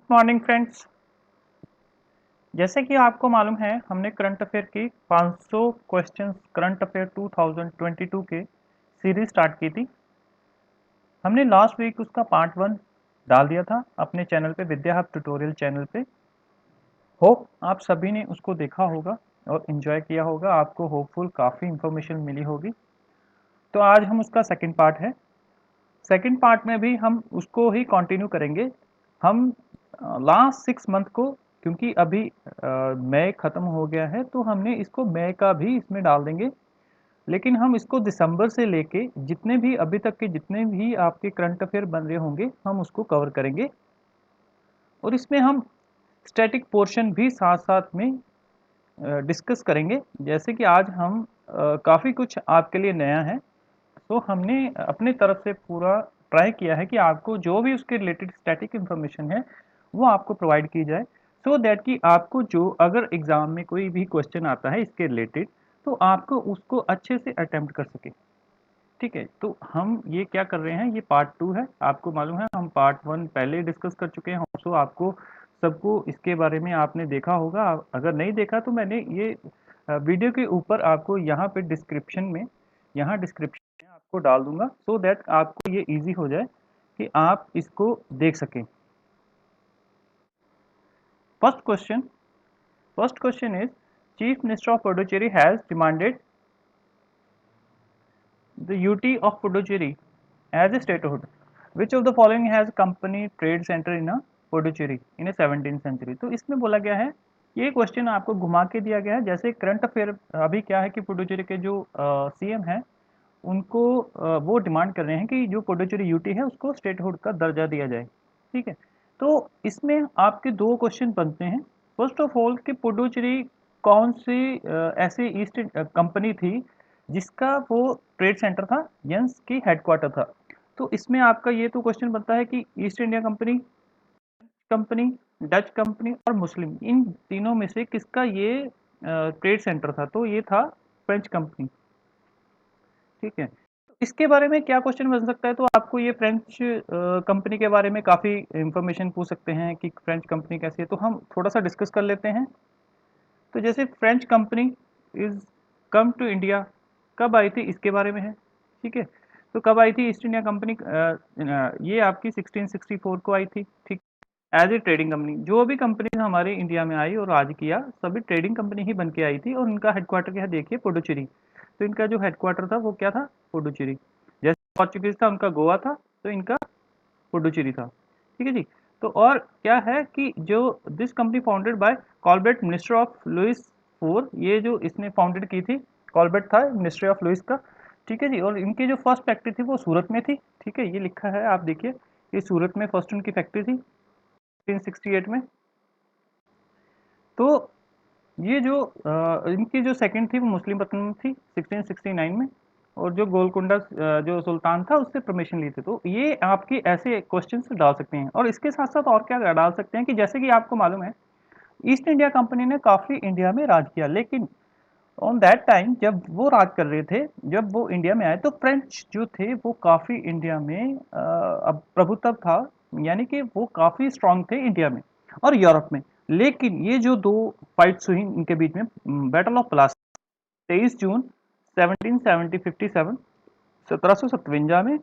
Morning friends. जैसे कि आपको मालूम है हमने करंट अफेयर की 500 क्वेश्चंस करंट अफेयर 2022 के सीरीज स्टार्ट की थी। हमने लास्ट वीक उसका पार्ट 1 डाल दिया था अपने चैनल पे, विद्या हब ट्यूटोरियल चैनल पे। होप आप सभी ने उसको देखा होगा और इन्जॉय किया होगा, आपको होपफुल काफ़ी इंफॉर्मेशन मिली होगी। तो आज हम उसका सेकंड पार्ट है। सेकंड पार्ट में भी हम उसको ही कंटिन्यू करेंगे। हम लास्ट 6 मंथ को, क्योंकि अभी मई ख़त्म हो गया है, तो हमने इसको मई का भी इसमें डाल देंगे। लेकिन हम इसको दिसंबर से लेके जितने भी अभी तक के जितने भी आपके करंट अफेयर बन रहे होंगे हम उसको कवर करेंगे। और इसमें हम स्टैटिक पोर्शन भी साथ साथ में डिस्कस करेंगे। जैसे कि आज हम काफ़ी कुछ आपके लिए नया है, तो हमने अपने तरफ से पूरा ट्राई किया है कि आपको जो भी उसके रिलेटेड स्टैटिक इन्फॉर्मेशन है वो आपको प्रोवाइड की जाए, सो दैट कि आपको जो अगर एग्ज़ाम में कोई भी क्वेश्चन आता है इसके रिलेटेड तो आपको उसको अच्छे से अटेम्प्ट कर सके। ठीक है, तो हम ये क्या कर रहे हैं, ये पार्ट 2 है। आपको मालूम है हम पार्ट 1 पहले डिस्कस कर चुके हैं, सो आपको सबको इसके बारे में आपने देखा होगा। अगर नहीं देखा तो मैंने ये वीडियो के ऊपर आपको यहाँ पे डिस्क्रिप्शन में, यहाँ डिस्क्रिप्शन में आपको डाल दूंगा, सो दैट आपको ये इजी हो जाए कि आप इसको देख सकें। First question first question is, chief minister of Puducherry has demanded the UT of Puducherry as a statehood. Which of the following has company trade center in a Puducherry in a 17th century? तो इसमें बोला गया है, ये question आपको घुमा के दिया गया है। जैसे करंट अफेयर अभी क्या है कि पुडुचेरी के जो सीएम हैं उनको वो डिमांड कर रहे हैं कि जो पुडुचेरी यूटी है उसको स्टेटहुड का दर्जा दिया जाए। ठीक है, तो इसमें आपके दो क्वेश्चन बनते हैं। फर्स्ट ऑफ ऑल कि पुडुचेरी कौन सी ऐसी ईस्ट कंपनी थी जिसका वो ट्रेड सेंटर था, यंस की हेडक्वार्टर था। तो इसमें आपका ये तो क्वेश्चन बनता है कि east India company, company, Dutch company और मुस्लिम, इन तीनों में से किसका ये ट्रेड सेंटर था? तो ये था फ्रेंच कंपनी। ठीक है, तो इसके बारे में क्या क्वेश्चन बन सकता है? तो आपको ये फ्रेंच कंपनी के बारे में काफ़ी इंफॉर्मेशन पूछ सकते हैं कि फ्रेंच कंपनी कैसी है, तो हम थोड़ा सा डिस्कस कर लेते हैं। तो जैसे French company is come to India, कब आई थी इसके बारे में है। ठीक है, तो कब आई थी ईस्ट इंडिया कंपनी? ये आपकी 1664 को आई थी। ठीक, एज ए ट्रेडिंग कंपनी। जो भी कंपनी हमारे इंडिया में आई और राज किया, सभी ट्रेडिंग कंपनी ही बन के आई थी। और इनका हेडक्वार्टर क्या है, देखिए पुडुचेरी। तो इनका जो हेडक्वार्टर था वो क्या था, पुडुचेरी। जैसे पोर्चुगीज था उनका गोवा था, तो इनका पुडुचेरी था। ठीक है जी। तो और क्या है कि जो this company founded by Colbert, minister of Louis four, ये जो इसने फाउंडेड की थी, कॉलबर्ट था मिनिस्ट्री ऑफ लुइस का। ठीक है जी। और इनकी जो फर्स्ट फैक्ट्री थी वो सूरत में थी। ठीक है, ये लिखा है, आप देखिए, ये सूरत में फर्स्ट उनकी फैक्ट्री थी 1668 में। तो ये जो इनकी जो सेकंड थी वो मुस्लिमपट्टनम थी 1669 में। और जो गोलकुंडा जो सुल्तान था उससे परमिशन ली थी। तो ये आपकी ऐसे क्वेश्चन डाल सकते हैं। और इसके साथ साथ और क्या डाल सकते हैं कि जैसे कि आपको मालूम है ईस्ट इंडिया कंपनी ने काफ़ी इंडिया में राज किया, लेकिन ऑन दैट टाइम जब वो राज कर रहे थे, जब वो इंडिया में आए, तो फ्रेंच जो थे वो काफ़ी इंडिया में अब प्रभुत्व था, यानी कि वो काफ़ी स्ट्रांग थे इंडिया में और यूरोप में। लेकिन ये जो दो फाइट्स हुई इनके बीच में, बैटल ऑफ प्लासी 23 जून 1757 में,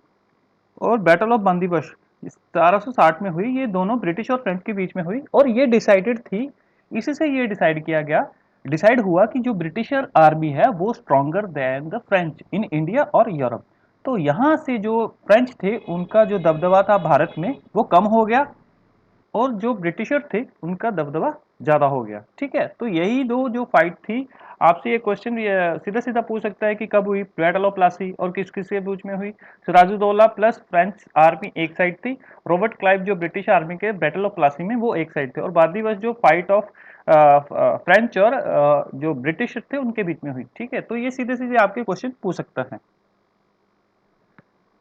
और बैटल ऑफ बंदीबश 1760 में हुई। ये दोनों ब्रिटिश और फ्रेंच के बीच में हुई और ये डिसाइडेड थी, इसी से ये डिसाइड किया गया, डिसाइड हुआ कि जो ब्रिटिशर आर्मी है वो stronger than the French in India और यूरोप। तो यहाँ से जो फ्रेंच थे उनका जो दबदबा था भारत में वो कम हो गया, और जो ब्रिटिशर थे उनका दबदबा ज़्यादा हो गया। ठीक है, तो यही दो जो फाइट थी। आपसे ये क्वेश्चन सीधा सीधा पूछ सकता है कि कब हुई बैटल ऑफ प्लासी और किस किसके बीच में हुई। सिराजुद्दौला प्लस फ्रेंच आर्मी एक साइड थी, रॉबर्ट क्लाइव जो ब्रिटिश आर्मी के बैटल ऑफ प्लासी में वो एक साइड थे, और बादी बस जो फाइट ऑफ फ्रेंच और जो ब्रिटिश थे उनके बीच में हुई। ठीक है, तो ये सीधे सीधे आपके क्वेश्चन पूछ सकता है।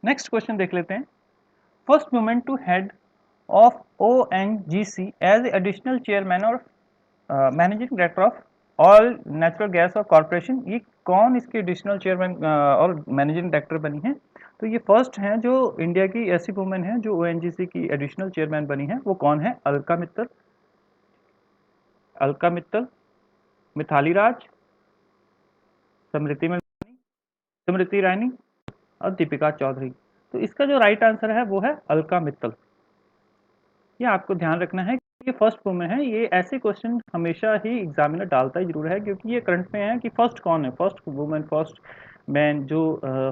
नेक्स्ट क्वेश्चन देख लेते हैं। First women to head of ONGC as additional chairman और managing director of oil natural gas और कॉरपोरेशन, ये कौन इसके एडिशनल चेयरमैन और मैनेजिंग डायरेक्टर बनी है? तो ये फर्स्ट हैं जो इंडिया की ऐसी वुमेन है जो ओएनजीसी की एडिशनल चेयरमैन बनी है। वो कौन है? अलका मित्तल, अलका मित्तल, मिताली राज, स्मृति ईरानी और दीपिका चौधरी। तो इसका जो राइट आंसर है वो है अलका मित्तल। ये आपको ध्यान रखना है कि ये फर्स्ट वुमेन है। ये ऐसे क्वेश्चन हमेशा ही एग्जामिनर डालता ही जरूर है, क्योंकि ये करंट में है कि फर्स्ट कौन है, फर्स्ट वुमेन, फर्स्ट मैन जो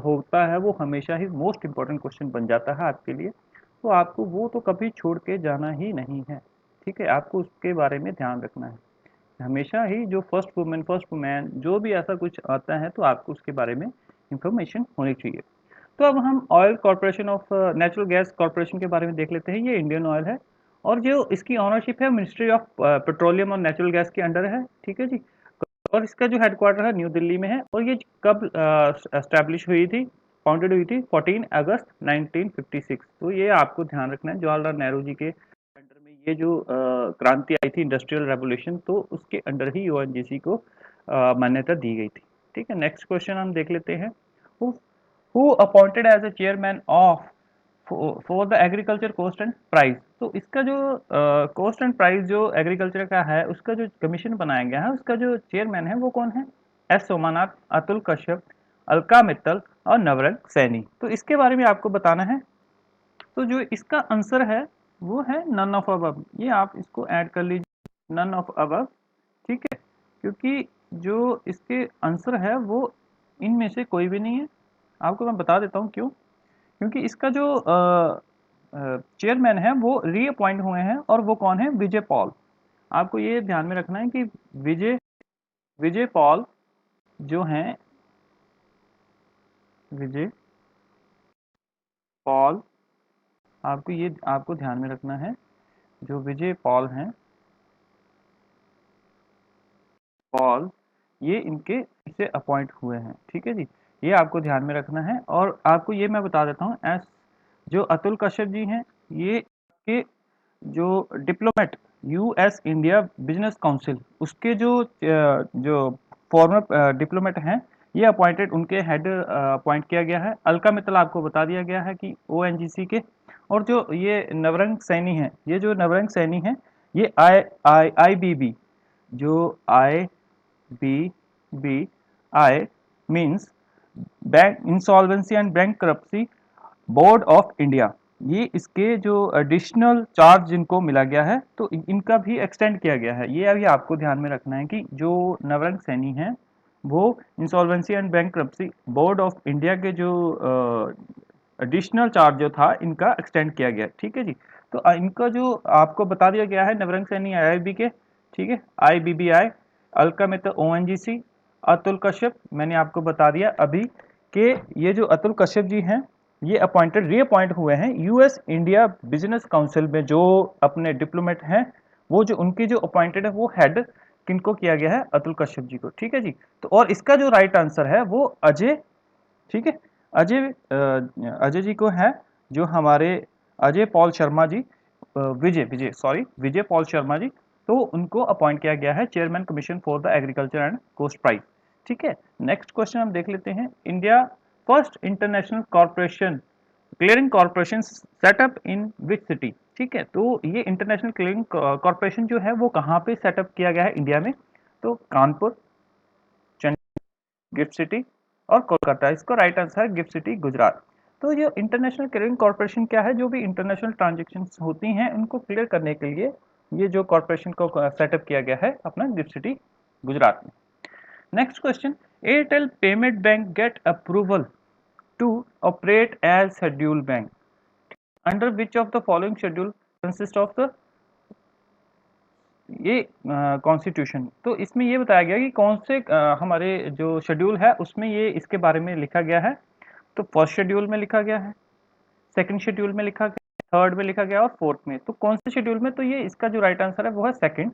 होता है वो हमेशा ही मोस्ट इंपॉर्टेंट क्वेश्चन बन जाता है आपके लिए। तो आपको वो तो कभी छोड़ के जाना ही नहीं है, ठीक है। आपको उसके बारे में ध्यान रखना है हमेशा ही। जो फर्स्ट वुमेन, फर्स्ट मैन, जो भी ऐसा कुछ आता है तो आपको उसके बारे में इंफॉर्मेशन होनी चाहिए। तो अब हम oil corporation of natural gas corporation के बारे में देख लेते हैं। ये इंडियन ऑयल है और जो इसकी ऑनरशिप है मिनिस्ट्री ऑफ पेट्रोलियम और नेचुरल गैस के अंडर है, ठीक है जी। और इसका जो हेडक्वार्टर है न्यू दिल्ली में है। और ये कब एस्टैब्लिश हुई थी, फाउंडेड हुई थी 14 अगस्त 1956। तो ये आपको ध्यान रखना है, जवाहरलाल नेहरू जी के अंडर में ये जो क्रांति आई थी, इंडस्ट्रियल रेवोल्यूशन, तो उसके अंडर ही ओएनजीसी को मान्यता दी गई थी, ठीक है। नेक्स्ट क्वेश्चन हम देख लेते हैं। Who appointed as a chairman of for the agriculture cost and price. तो इसका जो कॉस्ट एंड प्राइस जो एग्रीकल्चर का है, उसका जो कमीशन बनाया गया है, उसका जो चेयरमैन है वो कौन है? एस सोमानाथ, अतुल कश्यप, अलका मित्तल और नवरंग सैनी। तो इसके बारे में आपको बताना है। तो जो इसका आंसर है वो है नन ऑफ अबव। ये आप इसको ऐड कर लीजिए, नन ऑफ अबव, ठीक है। क्योंकि जो इसके आंसर है वो इनमें से कोई भी नहीं है। आपको मैं बता देता हूँ क्यों। क्योंकि इसका जो चेयरमैन है वो रीअपॉइंट हुए हैं, और वो कौन है? विजय पॉल। आपको ये ध्यान में रखना है कि विजय विजय पॉल जो हैं, विजय पॉल, आपको ध्यान में रखना है। जो विजय पॉल हैं, पॉल, ये इनके से अपॉइंट हुए हैं, ठीक है जी। ये आपको ध्यान में रखना है। और आपको ये मैं बता देता हूँ, एस जो अतुल कश्यप जी हैं, ये के जो diplomat US India business council, उसके जो फॉर्मर डिप्लोमेट हैं, ये अपॉइंटेड, उनके हेड अपॉइंट किया गया है। अलका मित्तल आपको बता दिया गया है कि ओएनजीसी के। और जो ये नवरंग सैनी हैं, ये जो नवरंग सैनी हैं, ये आईबीबी, जो I means bank insolvency and bank करप्सी board of India, ये इसके जो एडिशनल चार्ज जिनको मिला गया है, तो इनका भी एक्सटेंड किया गया है। ये अभी आपको ध्यान में रखना है कि जो नवरंग सैनी हैं वो insolvency and bankruptcy board of India के जो एडिशनल चार्ज जो था, इनका एक्सटेंड किया गया, ठीक है जी। तो इनका जो आपको बता दिया गया है, नवरंग सैनी आईआईबी के, ठीक है, आईबीबीआई, अलका मित्तल ओएनजीसी, अतुल कश्यप मैंने आपको बता दिया अभी कि ये जो अतुल कश्यप जी हैं, ये अपॉइंटेड रीअपॉइंट हुए हैं यूएस इंडिया बिजनेस काउंसिल में। जो अपने डिप्लोमेट हैं, वो जो उनकी जो अपॉइंटेड है, वो हेड किनको किया गया है? अतुल कश्यप जी को, ठीक है जी। तो और इसका जो राइट आंसर है वो अजय, ठीक है, अजय जी को है, जो हमारे अजय पॉल शर्मा जी, विजय पॉल शर्मा जी। तो उनको अपॉइंट किया गया है chairman commission for the agriculture and coast price, ठीक है। नेक्स्ट क्वेश्चन हम देख लेते हैं। India first international corporation clearing corporation setup in which city, ठीक है। तो ये इंटरनेशनल क्लियरिंग कॉर्पोरेशन जो है वो कहाँ पे सेटअप किया गया है इंडिया में? तो कानपुर, गिफ्ट सिटी और कोलकाता। इसका राइट आंसर है गिफ्ट सिटी, गुजरात। तो ये इंटरनेशनल क्लियरिंग कॉर्पोरेशन क्या है? जो भी इंटरनेशनल ट्रांजेक्शन होती हैं उनको क्लियर करने के लिए ये जो कॉर्पोरेशन को सेटअप किया गया है अपना गिफ्ट सिटी, गुजरात में। Next question, Airtel payment bank get approval to operate as schedule bank under which of the following schedule consist of the, ये कॉन्स्टिट्यूशन। तो इसमें ये बताया गया कि कौन से हमारे जो शेड्यूल है उसमें ये इसके बारे में लिखा गया है। तो फर्स्ट शेड्यूल में लिखा गया है, सेकंड शेड्यूल में लिखा गया, थर्ड में लिखा गया और फोर्थ में। तो कौन से शेड्यूल में? तो ये इसका जो राइट आंसर है वो है सेकंड।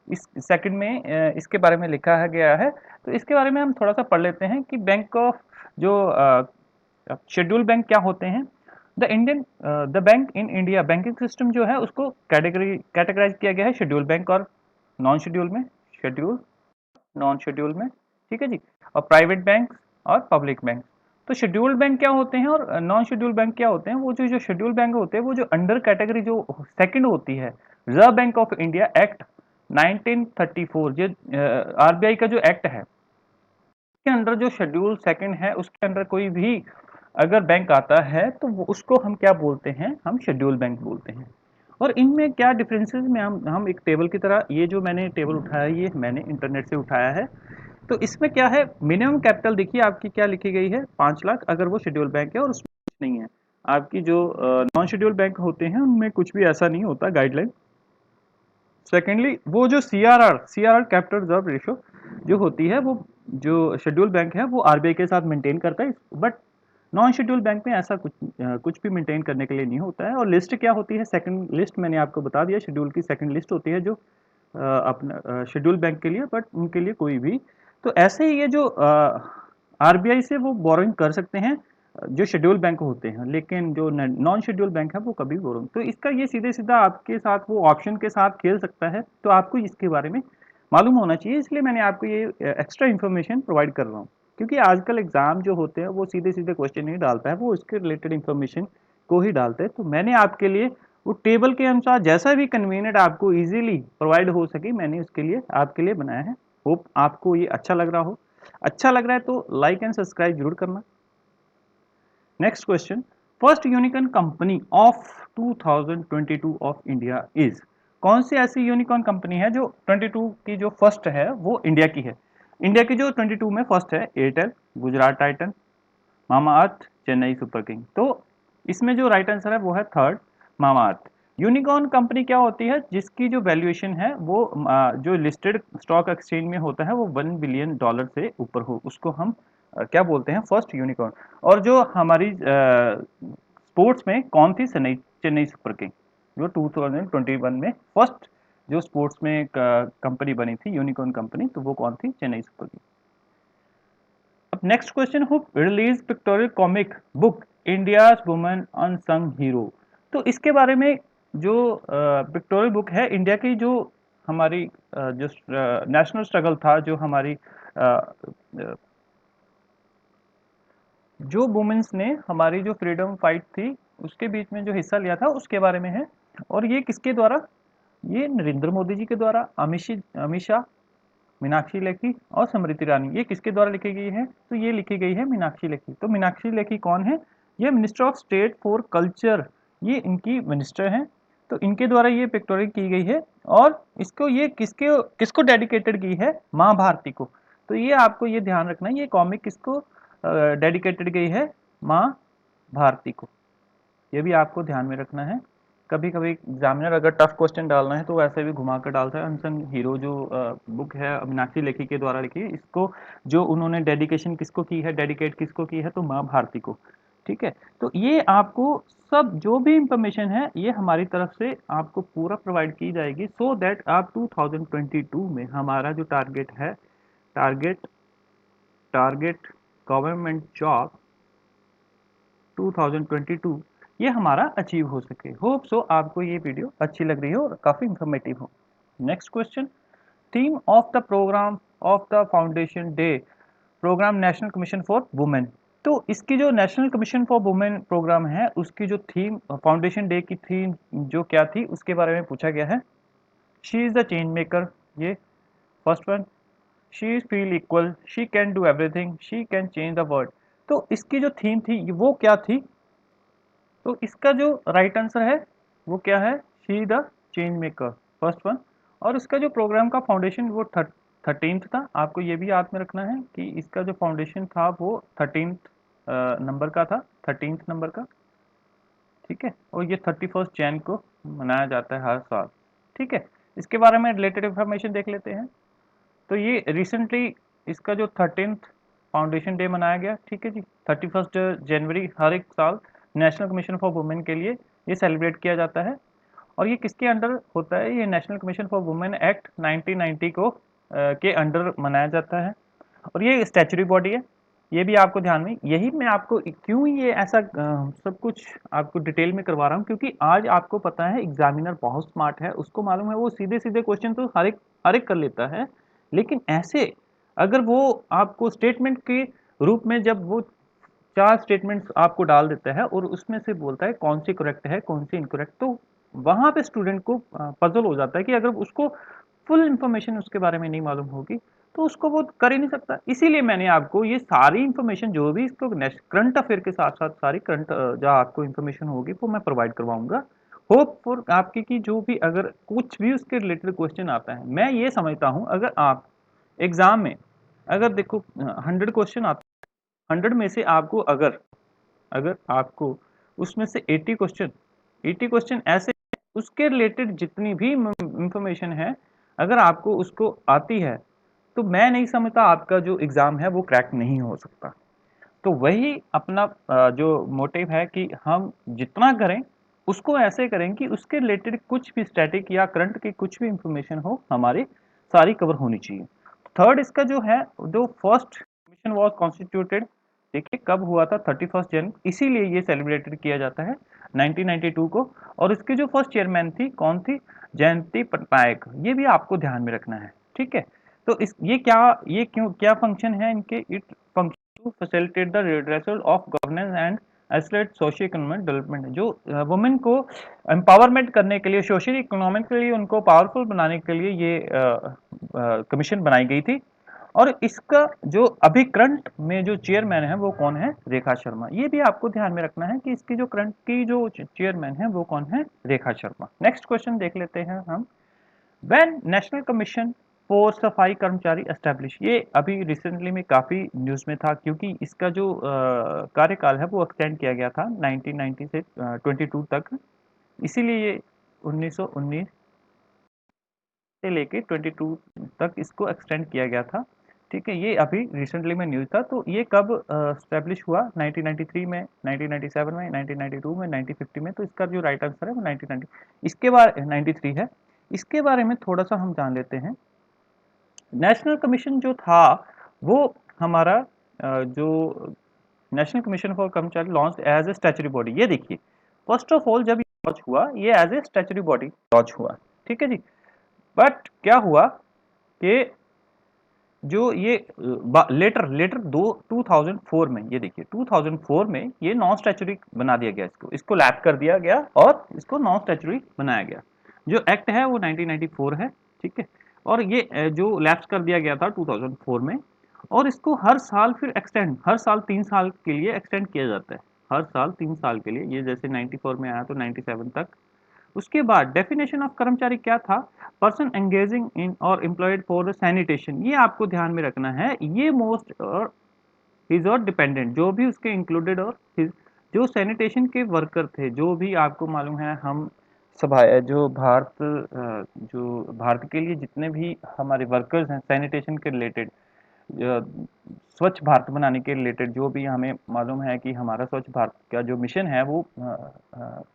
इस सेकंड में इसके बारे में लिखा है गया है। तो इसके बारे में हम थोड़ा सा पढ़ लेते हैं कि बैंक ऑफ जो शेड्यूल बैंक क्या होते हैं। The bank in India, banking system जो है उसको कैटेगराइज किया गया है शेड्यूल बैंक और नॉन शेड्यूल में, शेड्यूल नॉन शेड्यूल में, ठीक है जी। और प्राइवेट बैंक और पब्लिक बैंक। तो शेड्यूल्ड बैंक क्या होते हैं और नॉन शेड्यूल्ड बैंक क्या होते हैं? वो जो शेड्यूल्ड बैंक होते हैं वो जो अंडर कैटेगरी जो सेकंड होती है, reserve Bank of India act 1934, जो आरबीआई का जो एक्ट है के अंडर जो शेड्यूल सेकंड है उसके अंडर कोई भी अगर बैंक आता है तो उसको हम क्या बोलते हैं? हम शेड्यूल बैंक बोलते हैं। और इनमें क्या डिफरेंसेस में हम एक टेबल की तरह, ये जो मैंने टेबल उठाया ये मैंने इंटरनेट से उठाया है। तो इसमें क्या है, मिनिमम कैपिटल देखिए आपकी क्या लिखी गई है, 5 लाख, अगर वो शेड्यूल बैंक है, और उसमें कुछ नहीं है। आपकी जो नॉन शेड्यूल बैंक होते हैं उनमें कुछ भी ऐसा नहीं होता गाइडलाइन। सेकेंडली वो जो C R R capital reserve ratio जो होती है, वो जो शेड्यूल बैंक है वो आरबीआई के साथ मेंटेन करता है, बट नॉन शेड्यूल बैंक में ऐसा कुछ भी मेंटेन करने के लिए नहीं होता है। और लिस्ट क्या होती है, सेकंड लिस्ट मैंने आपको बता दिया, शेड्यूल की सेकंड लिस्ट होती है जो अपना शेड्यूल बैंक के लिए, बट उनके लिए कोई भी। तो ऐसे ही ये जो आरबीआई से वो बोरोइंग कर सकते हैं जो शेड्यूल बैंक होते हैं, लेकिन जो नॉन शेड्यूल बैंक है वो कभी बोरोइंग, तो इसका ये सीधे सीधा आपके साथ वो ऑप्शन के साथ खेल सकता है, तो आपको इसके बारे में मालूम होना चाहिए, इसलिए मैंने आपको ये एक्स्ट्रा इन्फॉर्मेशन प्रोवाइड कर रहा हूँ। क्योंकि आजकल एग्जाम जो होते हैं वो सीधे सीधे क्वेश्चन नहीं डालता है, वो इसके रिलेटेड इन्फॉर्मेशन को ही डालते हैं। तो मैंने आपके लिए वो टेबल के अनुसार जैसा भी कन्वीनियंट आपको इजीली प्रोवाइड हो सके, मैंने उसके लिए आपके लिए बनाया है। होप आपको ये अच्छा लग रहा हो। अच्छा लग रहा है तो लाइक एंड सब्सक्राइब जरूर करना। Next question, first unicorn company of 2022 of India is. कौन सी ऐसी यूनिकॉर्न कंपनी है जो 22 की जो फर्स्ट है वो इंडिया की है? इंडिया की जो 22 में फर्स्ट है, एयरटेल, गुजरात टाइटन, मामा अर्थ, चेन्नई सुपर किंग। तो इसमें जो राइट आंसर है वो है थर्ड, मामा अर्थ। यूनिकॉर्न कंपनी क्या होती है? जिसकी जो वैल्यूएशन है वो जो लिस्टेड स्टॉक एक्सचेंज में होता है वो $1 बिलियन से ऊपर हो, उसको हम क्या बोलते हैं? First unicorn. और जो हमारी स्पोर्ट्स में कौन थी? चेन्नई चेन्नई सुपर किंग, जो 2021 में फर्स्ट जो स्पोर्ट्स में कंपनी बनी थी यूनिकॉर्न कंपनी, तो वो कौन थी? Chennai super king. अब next question, who release pictorial comic book India's women unsung hero. तो इसके बारे में जो पिक्टोरियल बुक है इंडिया की, जो हमारी जो नेशनल स्ट्रगल था, जो हमारी जो वुमेन्स ने हमारी जो फ्रीडम फाइट थी उसके बीच में जो हिस्सा लिया था उसके बारे में है। और ये किसके द्वारा? ये नरेंद्र मोदी जी के द्वारा, अमित शाह, मीनाक्षी लेखी और स्मृति ईरानी। ये किसके द्वारा लिखी गई है? तो ये लिखी गई है मीनाक्षी लेखी। तो मीनाक्षी लेखी कौन है? ये minister of state for culture, ये इनकी मिनिस्टर हैं। तो इनके द्वारा ये पिक्टोरियल की गई है, और इसको ये किसको डेडिकेटेड की है? माँ भारती को। तो ये आपको ये ध्यान रखना है, ये कॉमिक किसको डेडिकेटेड गई है? माँ भारती को। ये भी आपको ध्यान में रखना है। कभी कभी एग्जामिनर अगर टफ क्वेश्चन डालना है तो वैसे भी घुमा कर डालता है। अनसंग हीरो जो बुक है मीनाक्षी लेखी के द्वारा लिखी है, इसको जो उन्होंने डेडिकेशन किसको की है, डेडिकेट किसको की है? तो माँ भारती को। ठीक है, तो ये आपको सब जो भी इंफॉर्मेशन है ये हमारी तरफ से आपको पूरा प्रोवाइड की जाएगी, सो दैट आप 2022 में हमारा जो टारगेट है, टारगेट टारगेट गवर्नमेंट जॉब 2022, ये हमारा अचीव हो सके। होप सो आपको ये वीडियो अच्छी लग रही हो और काफ़ी इंफॉर्मेटिव हो। Next question, theme of the program of the foundation day program national commission for women. तो इसकी जो national commission for women program है उसकी जो थीम, फाउंडेशन डे की थीम जो क्या थी उसके बारे में पूछा गया है। She is the change maker, ये first one. She is feel equal, she can do everything, she can change the world. तो इसकी जो थीम थी वो क्या थी? तो इसका जो राइट आंसर है वो क्या है? She the change maker, first one. और इसका जो प्रोग्राम का फाउंडेशन वो 13th था। आपको ये भी याद में रखना है कि इसका जो फाउंडेशन था वो 13th नंबर का था, 13th नंबर का। ठीक है, और ये 31 जैन को मनाया जाता है हर साल। ठीक है, इसके बारे में रिलेटेड इंफॉर्मेशन देख लेते हैं। तो ये रिसेंटली इसका जो 13th फाउंडेशन डे मनाया गया। ठीक है जी, 31 जनवरी हर एक साल नेशनल कमीशन फॉर वुमेन के लिए ये सेलिब्रेट किया जाता है। और ये किसके अंडर होता है? ये national commission for women act 1990 को के अंडर मनाया जाता है। और ये स्टैचुरी बॉडी है, ये भी आपको ध्यान में। यही मैं आपको क्यों ये ऐसा सब कुछ आपको डिटेल में करवा रहा हूँ, क्योंकि आज आपको पता है एग्जामिनर बहुत स्मार्ट है, उसको मालूम है वो सीधे सीधे क्वेश्चन तो हर एक कर लेता है, लेकिन ऐसे अगर वो आपको स्टेटमेंट के रूप में जब वो 4 स्टेटमेंट्स आपको डाल देता है और उसमें से बोलता है कौन सी करेक्ट है कौन सी इनकरेक्ट। तो वहां पे स्टूडेंट को पजल हो जाता है कि अगर उसको फुल इंफॉर्मेशन उसके बारे में नहीं मालूम होगी तो उसको वो कर ही नहीं सकता। इसीलिए मैंने आपको ये सारी इंफॉर्मेशन जो भी इसको करंट अफेयर के साथ साथ सारी करंट जो आपको इंफॉर्मेशन होगी वो मैं प्रोवाइड करवाऊंगा। होप फॉर आपकी कि जो भी अगर कुछ भी उसके रिलेटेड क्वेश्चन आता है, मैं ये समझता हूँ अगर आप एग्जाम में अगर देखो 100 क्वेश्चन आता है, 100 में से आपको अगर अगर आपको उसमें से 80 क्वेश्चन ऐसे उसके रिलेटेड जितनी भी इंफॉर्मेशन है अगर आपको उसको आती है तो मैं नहीं समझता आपका जो एग्जाम है वो क्रैक नहीं हो सकता। तो वही अपना जो मोटिव है कि हम जितना करें उसको ऐसे करें कि उसके रिलेटेड कुछ भी स्टैटिक या करंट की कुछ भी इंफॉर्मेशन हो हमारी सारी कवर होनी चाहिए। थर्ड इसका जो है जो फर्स्ट कमीशन वाज कॉन्स्टिट्यूटेड, देखिए कब हुआ था 31 जनवरी, इसीलिए ये सेलिब्रेटेड किया जाता है 1992 को। और इसके जो फर्स्ट चेयरमैन थी कौन थी, जयंती पटनायक, ये भी आपको ध्यान में रखना है। ठीक है, तो इस ये क्यों क्या फंक्शन है इनके, it function to facilitate the redressal of governance and escalate socio economic development. जो वुमेन को एम्पावरमेंट करने के लिए सोशल इकोनॉमिकली उनको पावरफुल बनाने के लिए ये कमीशन बनाई गई थी। और इसका जो अभी करंट में जो चेयरमैन है वो कौन है, रेखा शर्मा। ये भी आपको ध्यान में रखना है कि इसकी जो करंट की जो चेयरमैन है वो कौन है, रेखा शर्मा। नेक्स्ट क्वेश्चन देख लेते हैं हम। व्हेन नेशनल कमीशन फॉर सफाई कर्मचारी एस्टैब्लिश, ये अभी रिसेंटली में काफी न्यूज में था क्योंकि इसका जो कार्यकाल है वो एक्सटेंड किया गया था 1990 से 22 तक, इसीलिए ये 1919 से लेके 22 तक इसको एक्सटेंड किया गया था। ठीक है, ये अभी रिसेंटली में न्यूज था। तो ये कब स्टैब्लिश हुआ, 1993 में, 1997 में, 1992 में, 1950 में। तो इसका जो राइट आंसर है वो 1990, इसके बारे 93 है। इसके बारे में थोड़ा सा हम जान लेते हैं। नेशनल कमीशन जो था वो हमारा जो national commission for Karmachari launch as a statutory body. ये देखिए फर्स्ट ऑफ ऑल जब लॉन्च हुआ ये as a statutory body launch हुआ। ठीक है जी, बट क्या हुआ कि जो ये लेटर लेटर दो 2004 में, ये देखिए 2004 में ये नॉन स्टैच्यूटरी बना दिया गया, इसको इसको लैप कर दिया गया और इसको नॉन स्टैच्यूटरी बनाया गया। जो एक्ट है वो 1994 है। ठीक है, और ये जो लैप्स कर दिया गया था 2004 में, और इसको हर साल फिर एक्सटेंड, हर साल 3 साल के लिए एक्सटेंड किया जाता है, हर साल 3 साल के लिए। ये जैसे 94 में आया तो 97 तक। उसके बाद डेफिनेशन ऑफ कर्मचारी क्या था, पर्सन एंगेजिंग इन और एम्प्लॉयड फॉर सैनिटेशन। ये आपको ध्यान में रखना है, ये मोस्ट और हिज और डिपेंडेंट जो भी उसके इंक्लूडेड और हिज, जो सैनिटेशन के वर्कर थे, जो भी आपको मालूम है हम सभा जो भारत के लिए जितने भी हमारे वर्कर्स हैं सैनिटेशन के रिलेटेड, स्वच्छ भारत बनाने के रिलेटेड, जो भी हमें मालूम है कि हमारा स्वच्छ भारत का जो मिशन है वो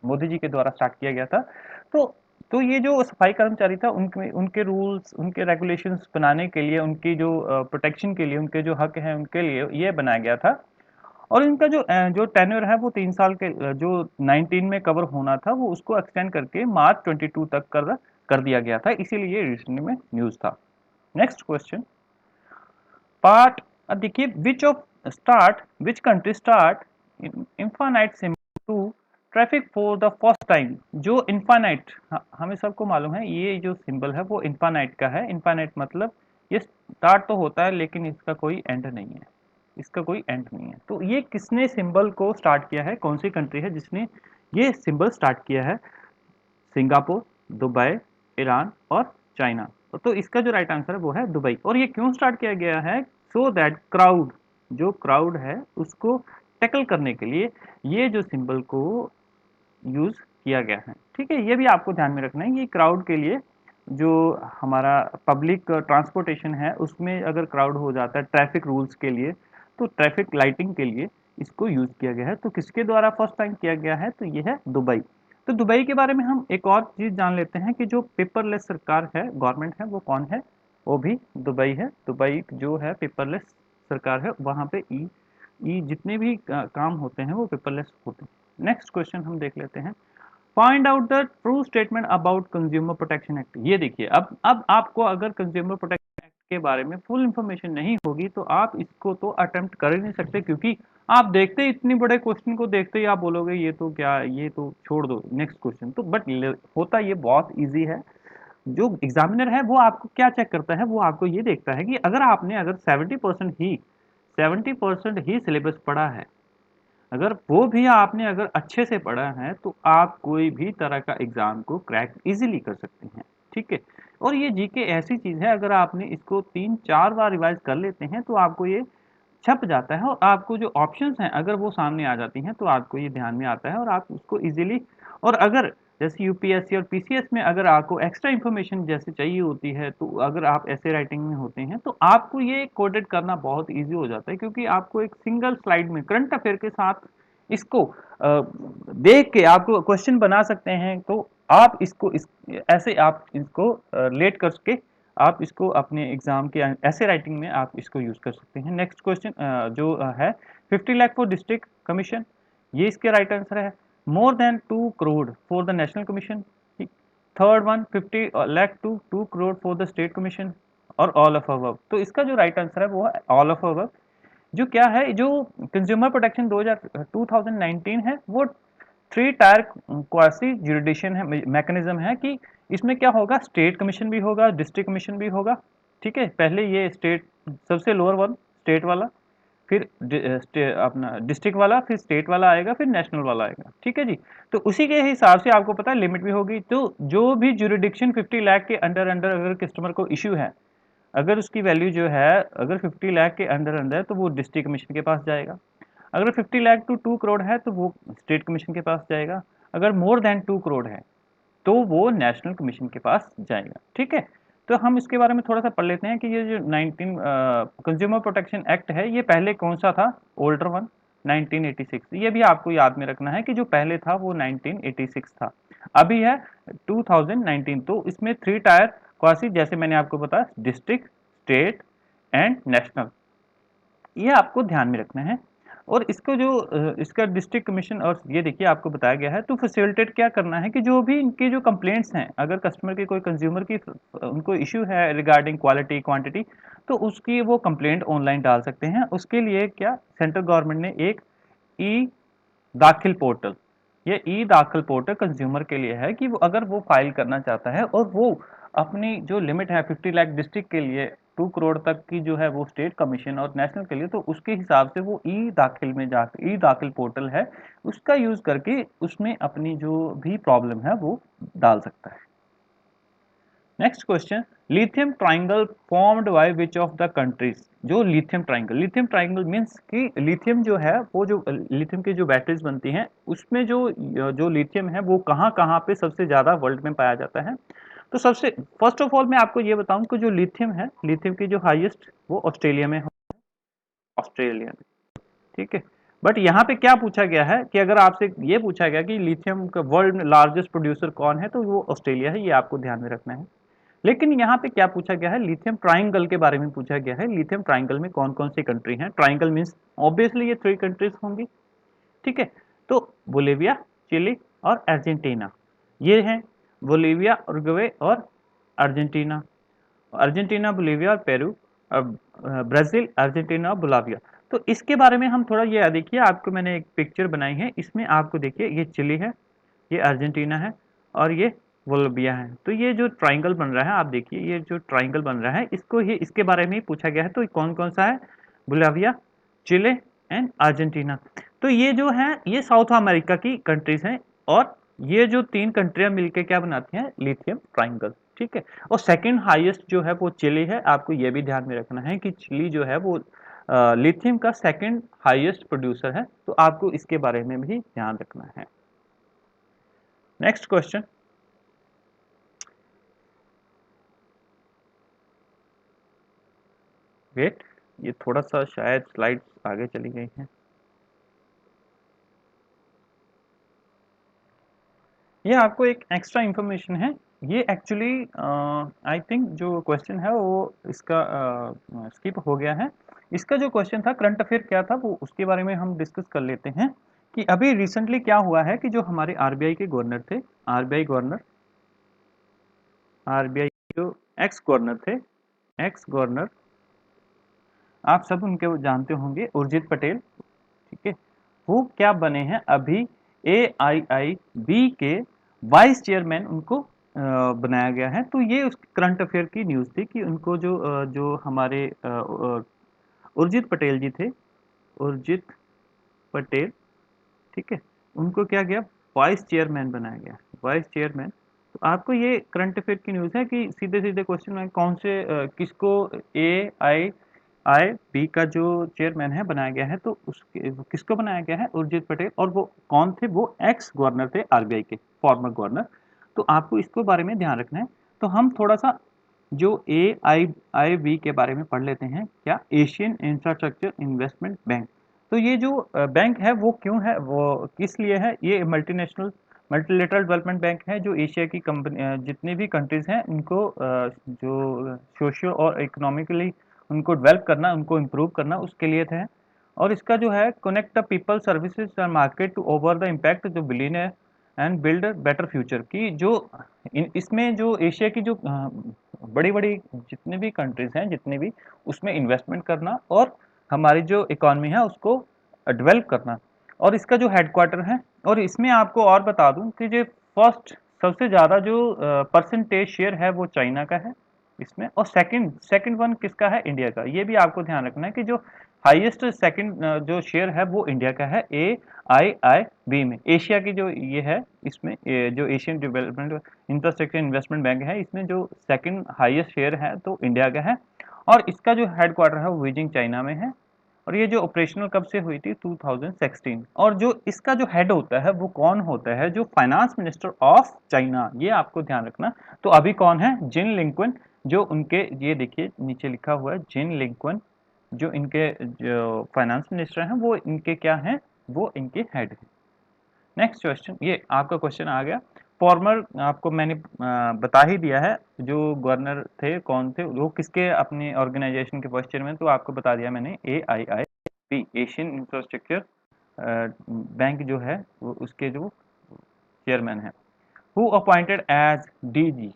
मोदी जी के द्वारा स्टार्ट किया गया था। तो तो ये जो सफाई कर्मचारी था उनके उनके रूल्स उनके रेगुलेशंस बनाने के लिए, उनकी जो प्रोटेक्शन के लिए, उनके जो हक हैं उनके लिए ये बनाया गया था। और इनका जो टेन्योर है वो 3 साल के जो 19 में कवर होना था वो उसको एक्सटेंड करके मार्च 22 तक कर दिया गया था, इसीलिए ये रिसेंटली में न्यूज था। नेक्स्ट क्वेश्चन पार्ट, देखिए which country start infinite symbol to traffic for the first time. जो इनफाइनाइट हमें सबको मालूम है ये जो सिंबल है वो इनफाइनाइट का है। इनफाइनाइट मतलब ये स्टार्ट तो होता है लेकिन इसका कोई एंड नहीं है, इसका कोई एंड नहीं है। तो ये किसने सिंबल को स्टार्ट किया है, कौन सी कंट्री है जिसने ये सिंबल स्टार्ट किया है, सिंगापुर, दुबई, ईरान और चाइना। तो इसका जो राइट आंसर है वो है दुबई। और ये क्यों स्टार्ट किया गया है, सो दैट क्राउड, जो क्राउड है उसको टैकल करने के लिए ये जो सिंबल को यूज किया गया है। ठीक है, ये भी आपको ध्यान में रखना है, ये क्राउड के लिए जो हमारा पब्लिक ट्रांसपोर्टेशन है उसमें अगर क्राउड हो जाता है ट्रैफिक रूल्स के लिए, तो ट्रैफिक लाइटिंग के लिए इसको यूज किया गया है। तो किसके द्वारा फर्स्ट टाइम किया गया है, तो ये है दुबई। तो दुबई के बारे में हम एक और चीज जान लेते हैं कि जो पेपरलेस सरकार है, गवर्नमेंट है, वो कौन है, वो भी दुबई है। दुबई जो है पेपरलेस सरकार है, वहां पे ई जितने भी काम होते हैं वो पेपरलेस होते हैं। नेक्स्ट क्वेश्चन हम देख लेते हैं, find out the true statement about consumer protection act. ये देखिए अब आपको अगर कंज्यूमर प्रोटेक्शन एक्ट के बारे में फुल इंफॉर्मेशन नहीं होगी तो आप इसको तो अटेम्प्ट कर ही नहीं सकते, क्योंकि आप देखते ही इतनी बड़े क्वेश्चन को देखते ही आप बोलोगे ये तो क्या, ये तो छोड़ दो नेक्स्ट क्वेश्चन। तो बट होता ये बहुत इजी है। जो एग्जामिनर है वो आपको क्या चेक करता है, वो आपको ये देखता है कि अगर आपने अगर 70% ही सिलेबस पढ़ा है, अगर वो भी आपने अगर अच्छे से पढ़ा है, तो आप कोई भी तरह का एग्जाम को क्रैक इजीली कर सकते हैं। ठीक है। और ये जीके ऐसी चीज है, अगर आपने इसको 3-4 बार रिवाइज कर लेते हैं तो आपको ये छप जाता है, और आपको जो ऑप्शंस हैं अगर वो सामने आ जाती हैं तो आपको ये ध्यान में आता है और आप उसको इजीली। और अगर जैसे यूपीएससी और पीसीएस में अगर आपको एक्स्ट्रा इन्फॉर्मेशन जैसे चाहिए होती है, तो अगर आप ऐसे राइटिंग में होते हैं तो आपको ये कोडेड करना बहुत इजी हो जाता है, क्योंकि आपको एक सिंगल स्लाइड में करंट अफेयर के साथ इसको देख के आपको क्वेश्चन बना सकते हैं। तो आप इसको ऐसे आप इसको लेट करके आप इसको अपने एग्जाम के ऐसे राइटिंग में आप इसको यूज कर सकते हैं। नेक्स्ट क्वेश्चन जो है 50 लाख फॉर डिस्ट्रिक्ट कमीशन, ये इसके राइट आंसर है। More than 2 crore for the national commission. Third one 50 lakh to 2 crore for the state commission, और ऑल ऑफ अबव। तो इसका जो राइट आंसर है वो है ऑल ऑफ अबव। जो क्या है, जो कंज्यूमर प्रोटेक्शन 2019 है, वो 3 टायर क्वासी जुरिडिक्शन है, मैकेनिज्म है कि इसमें क्या होगा, स्टेट कमीशन भी होगा, डिस्ट्रिक्ट कमीशन भी होगा। ठीक है, पहले ये स्टेट सबसे लोअर वन स्टेट वाला, फिर अपना डिस्ट्रिक्ट वाला, फिर स्टेट वाला आएगा, फिर नेशनल वाला आएगा। ठीक है जी। तो उसी के हिसाब से आपको पता है लिमिट भी होगी। तो जो भी जुरिडिक्शन 50 लाख के अंडर अंडर अगर कस्टमर को इश्यू है, अगर उसकी वैल्यू जो है अगर 50 लाख के अंडर अंडर, तो वो डिस्ट्रिक्ट कमीशन के पास जाएगा। अगर 50 लाख टू 2 करोड़ है तो वो स्टेट कमीशन के पास जाएगा। अगर मोर देन 2 करोड़ है तो वो नेशनल कमीशन के पास जाएगा। ठीक है। तो हम इसके बारे में थोड़ा सा पढ़ लेते हैं कि ये जो 19 कंज्यूमर प्रोटेक्शन एक्ट है, ये पहले कौन सा था, ओल्डर वन 1986। ये भी आपको याद में रखना है कि जो पहले था वो 1986 था, अभी है 2019। तो इसमें 3 टायर क्वासी, जैसे मैंने आपको बताया, डिस्ट्रिक्ट, स्टेट एंड नेशनल, ये आपको ध्यान में रखना है। और इसको जो इसका डिस्ट्रिक्ट कमीशन, और ये देखिए आपको बताया गया है, तो फैसिलिटेट क्या करना है कि जो भी इनके जो कंप्लेंट्स हैं, अगर कस्टमर की कोई कंज्यूमर की उनको इश्यू है रिगार्डिंग क्वालिटी क्वांटिटी, तो उसकी वो कंप्लेंट ऑनलाइन डाल सकते हैं। उसके लिए क्या सेंट्रल गवर्नमेंट ने एक ई दाखिल पोर्टल, ये ई दाखिल पोर्टल कंज्यूमर के लिए है कि वो अगर वो फाइल करना चाहता है और वो अपनी जो लिमिट है 50 लाख डिस्ट्रिक्ट के लिए, 2 करोड़ तक की जो है वो स्टेट कमीशन, और नेशनल के लिए, तो उसके हिसाब से वो ई दाखिल में जाकर, ई दाखिल पोर्टल है उसका यूज करके उसमें अपनी जो भी प्रॉब्लम है वो डाल सकता है। Next question, lithium triangle formed by which of the countries. जो लिथियम ट्राइंगल मींस कि लिथियम जो है, वो जो लिथियम की जो बैटरीज बनती हैं उसमें जो जो लिथियम है वो कहाँ कहाँ पे सबसे ज्यादा वर्ल्ड में पाया जाता है। तो सबसे फर्स्ट ऑफ ऑल मैं आपको ये बताऊं कि जो लिथियम है, लिथियम की जो हाईएस्ट वो ऑस्ट्रेलिया में, ऑस्ट्रेलिया में। ठीक है। बट यहाँ पे क्या पूछा गया है कि अगर आपसे ये पूछा गया कि लिथियम का वर्ल्ड में लार्जेस्ट प्रोड्यूसर कौन है, तो वो ऑस्ट्रेलिया है, ये आपको ध्यान में रखना है। लेकिन यहाँ पे क्या पूछा गया है, लिथियम ट्राइंगल के बारे में पूछा गया है। लिथियम ट्राइंगल में कौन कौन सी कंट्री हैं, ट्राइंगल मींस ऑब्वियसली ये 3 कंट्रीज होंगी। ठीक है। तो बोलिविया, चिली और अर्जेंटीना, ये हैं बोलिविया, उरुग्वे और अर्जेंटीना। अर्जेंटीना, बोलिविया और पेरू, और ब्राजील, अर्जेंटीना और बोलाविया। तो इसके बारे में हम थोड़ा ये देखिए, आपको मैंने एक पिक्चर बनाई है, इसमें आपको देखिए ये चिली है, ये अर्जेंटीना है, और ये बोलिविया है। तो ये जो ट्राइंगल बन रहा है, आप देखिए ये जो ट्राइंगल बन रहा है, इसको ये इसके बारे में ही पूछा गया है। तो कौन कौन सा है, बोलिविया, चिले एंड अर्जेंटीना। तो ये जो है ये साउथ अमेरिका की कंट्रीज हैं, और ये जो 3 कंट्रियां मिलकर क्या बनाती हैं, लिथियम ट्राइंगल। ठीक है। और सेकंड हाईएस्ट जो है वो चिली है। आपको ये भी ध्यान में रखना है कि चिली जो है वो लिथियम का सेकंड हाईएस्ट प्रोड्यूसर है। तो आपको इसके बारे में भी ध्यान रखना है। नेक्स्ट क्वेश्चन, वेट, ये थोड़ा सा शायद स्लाइड्स आगे चली गई हैं। ये आपको एक एक्स्ट्रा इंफॉर्मेशन है। ये एक्चुअली आई थिंक जो क्वेश्चन है वो इसका स्किप हो गया है। इसका जो क्वेश्चन था करंट अफेयर क्या था, वो उसके बारे में हम डिस्कस कर लेते हैं कि अभी रिसेंटली क्या हुआ है कि जो हमारे आरबीआई के गवर्नर थे, आरबीआई गवर्नर, आरबीआई जो एक्स गवर्नर थे, एक्स गवर्नर, आप सब उनके जानते होंगे, उर्जित पटेल। ठीक है, वो क्या बने हैं अभी, AIIB के वाइस चेयरमैन उनको बनाया गया है। तो ये उस करंट अफेयर की न्यूज़ थी कि उनको जो हमारे उर्जित पटेल जी थे, उर्जित पटेल, ठीक है, उनको क्या किया, वाइस चेयरमैन बनाया गया, वाइस चेयरमैन। तो आपको ये करंट अफेयर की न्यूज़ है कि सीधे सीधे क्वेश्चन में कौन से किसको AIIB का जो चेयरमैन है बनाया गया है, तो उसके किसको बनाया गया है, उर्जित पटेल, और वो कौन थे, वो एक्स गवर्नर थे RBI के, फॉर्मर गवर्नर। तो आपको इसको बारे में ध्यान रखना है। तो हम थोड़ा सा जो AIIB के बारे में पढ़ लेते हैं, क्या, एशियन इंफ्रास्ट्रक्चर इन्वेस्टमेंट बैंक। तो ये जो बैंक है वो क्यों है, वो किस लिए है, ये मल्टीनेशनल मल्टीलेटरल डेवलपमेंट बैंक है जो एशिया की कंपनी जितनी भी कंट्रीज हैं उनको जो सोशियो और इकोनॉमिकली उनको डेवलप करना, उनको इम्प्रूव करना, उसके लिए थे। और इसका जो है connect the people services and market to over the impact जो billionaire and build better future की, जो इसमें जो एशिया की जो बड़ी बड़ी जितने भी कंट्रीज हैं, जितने भी, उसमें इन्वेस्टमेंट करना और हमारी जो इकॉनमी है उसको डेवलप करना। और इसका जो हेडक्वार्टर है, और इसमें आपको और बता दूं कि जो फर्स्ट सबसे ज़्यादा जो परसेंटेज शेयर है वो चाइना का है इसमें, और सेकंड सेकंड वन किसका है, इंडिया का। ये भी आपको ध्यान रखना है कि जो हाईएस्ट सेकंड जो शेयर है वो इंडिया का है AIIB में, एशिया की जो ये है, इसमें जो Asian development infrastructure investment bank है, इसमें जो सेकंड हाईएस्ट शेयर है तो इंडिया का है। और इसका जो हेडक्वार्टर है वो बीजिंग चाइना में है। और ये जो ऑपरेशनल कब से हुई थी, 2016। और जो इसका जो हेड होता है वो कौन होता है, जो फाइनेंस मिनिस्टर ऑफ चाइना, ये आपको ध्यान रखना। तो अभी कौन है, जिन लिंक्वेन, जो उनके, ये देखिए नीचे लिखा हुआ है जिन लिंक्वेन, जो इनके जो फाइनेंस मिनिस्टर हैं वो इनके क्या हैं, वो इनके हेड हैं। नेक्स्ट क्वेश्चन, ये आपका क्वेश्चन आ गया। फॉर्मर आपको मैंने बता ही दिया है, जो गवर्नर थे कौन थे, वो किसके अपने ऑर्गेनाइजेशन के वाइस चेयरमैन, तो आपको बता दिया मैंने, AIIB एशियन इंफ्रास्ट्रक्चर बैंक जो है वो उसके जो चेयरमैन है। Who appointed as DG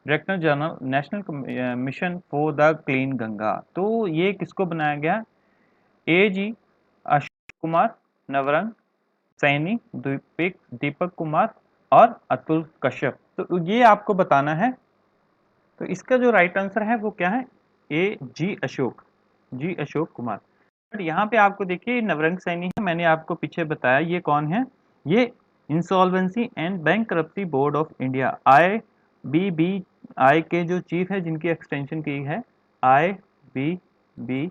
director general national mission for the clean Ganga. तो ये किसको बनाया गया, AG अशोक कुमार, नवरंग सैनी, दीपक कुमार और अतुल कश्यप। तो ये आपको बताना है। तो इसका जो राइट आंसर है वो क्या है, जी अशोक कुमार। बट यहाँ पे आपको देखिए नवरंग सैनी है, मैंने आपको पीछे बताया ये कौन है, ये insolvency and bankruptcy board of India IBBI के जो चीफ है, जिनकी एक्सटेंशन की है IBBI।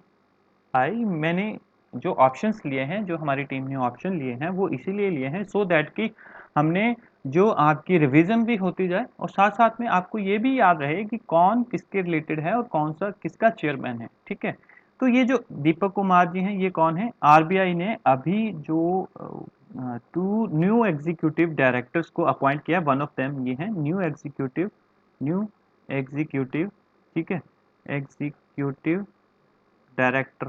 मैंने जो ऑप्शंस लिए हैं, जो हमारी टीम ने ऑप्शन लिए हैं, वो इसीलिए लिए हैं सो दैट कि हमने जो आपकी रिवीजन भी होती जाए और साथ साथ में आपको ये भी याद रहे कि कौन किसके रिलेटेड है और कौन सा किसका चेयरमैन है, ठीक है। तो ये जो दीपक कुमार जी हैं, ये कौन है, RBI ने अभी जो 2 न्यू एग्जीक्यूटिव डायरेक्टर्स को अपॉइंट किया, वन ऑफ देम ये है न्यू एग्जीक्यूटिव, ठीक है, एग्जीक्यूटिव डायरेक्टर।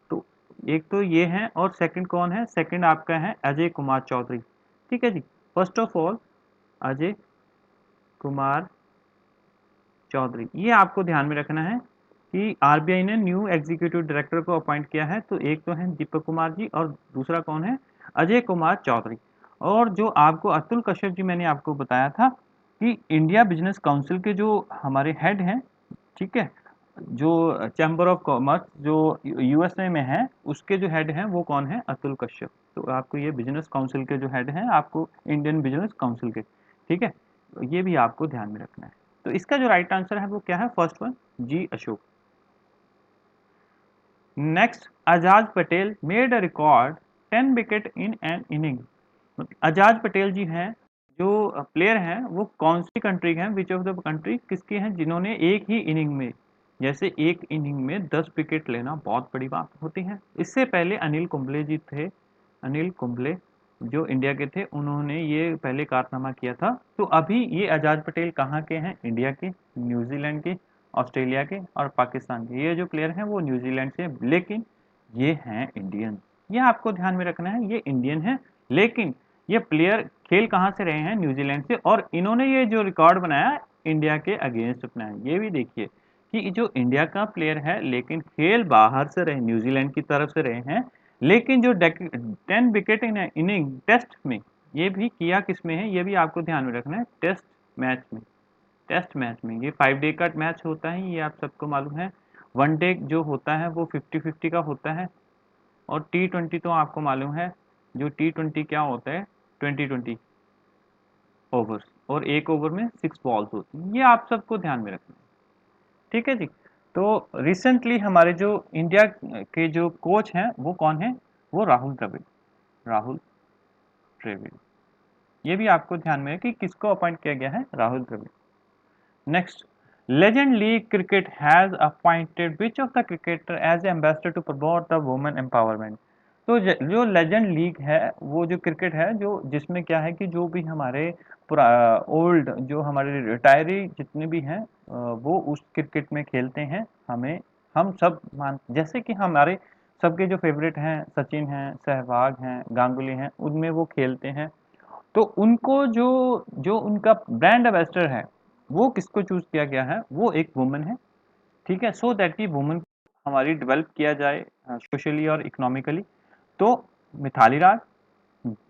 तो एक तो ये है, और सेकंड कौन है, सेकंड आपका है अजय कुमार चौधरी, ठीक है जी। First of all Ajay Kumar Chaudhary, ये आपको ध्यान में रखना है कि RBI ने न्यू एग्जीक्यूटिव डायरेक्टर को अपॉइंट किया है। तो एक तो है दीपक कुमार जी और दूसरा कौन है, अजय कुमार चौधरी। और जो आपको अतुल कश्यप जी मैंने आपको बताया था कि इंडिया बिजनेस काउंसिल के जो हमारे हेड हैं, ठीक है, जो चैम्बर ऑफ कॉमर्स जो USA में है, उसके जो हेड हैं वो कौन है, अतुल कश्यप। तो आपको ये बिजनेस काउंसिल के जो हेड हैं, आपको इंडियन बिजनेस काउंसिल के, ठीक है, तो ये भी आपको ध्यान में रखना है। तो इसका जो राइट आंसर है वो क्या है, first one, G Ashok. Next, Azad Patel made a record 10 wicket in an inning. Azad Patel ji हैं, जो प्लेयर हैं, वो कौन सी कंट्री के हैं, विच ऑफ द कंट्री किसकी हैं, जिन्होंने एक ही इनिंग में, जैसे एक इनिंग में 10 विकेट लेना बहुत बड़ी बात होती है। इससे पहले अनिल कुंबले जी थे, अनिल कुंबले जो इंडिया के थे, उन्होंने ये पहले कारनामा किया था। तो अभी ये आजाद पटेल कहाँ के हैं, इंडिया के, न्यूजीलैंड के, ऑस्ट्रेलिया के और पाकिस्तान के। ये जो प्लेयर हैं वो न्यूजीलैंड से, लेकिन ये हैं इंडियन। ये आपको ध्यान में रखना है, ये इंडियन है, लेकिन ये प्लेयर खेल कहाँ से रहे हैं, न्यूजीलैंड से। और इन्होंने ये जो रिकॉर्ड बनाया इंडिया के अगेंस्ट बनाया, ये भी देखिए कि जो इंडिया का प्लेयर है लेकिन खेल बाहर से रहे, न्यूजीलैंड की तरफ से रहे हैं, लेकिन जो 10 विकेट इनिंग टेस्ट में, ये भी किया किस में है, ये भी आपको ध्यान में रखना है, टेस्ट मैच में। टेस्ट मैच में ये 5 डे का मैच होता है, ये आप सबको मालूम है। 1 डे जो होता है वो 50-50 का होता है, और T20 तो आपको मालूम है, जो T20 क्या होता है, 20-20 ओवर्स, और एक ओवर में 6 बॉल्स होती हैं, ये आप सबको ध्यान में रखना है। ठीक है जी। तो रिसेंटली हमारे जो इंडिया के जो कोच हैं वो कौन है, वो राहुल द्रविड़। राहुल द्रविड़, ये भी आपको ध्यान में है कि किसको अपॉइंट किया गया है, Rahul Dravid. Next, Legend League Cricket has appointed which of the cricketer as ambassador to promote the women empowerment। तो जो लेजेंड लीग है, वो जो क्रिकेट है, जो जिसमें क्या है कि जो भी हमारे ओल्ड, जो हमारे रिटायरी जितने भी हैं, वो उस क्रिकेट में खेलते हैं। हमें, हम सब मान, जैसे कि हमारे सबके जो फेवरेट हैं, सचिन हैं, सहवाग हैं, गांगुली हैं, उनमें वो खेलते हैं। तो उनको जो जो उनका ब्रांड एम्बेसडर है, वो किसको चूज किया गया है, वो एक वुमन है। ठीक है, सो दैट की वुमन हमारी डेवलप किया जाए सोशली और इकोनॉमिकली। तो मिथाली राज,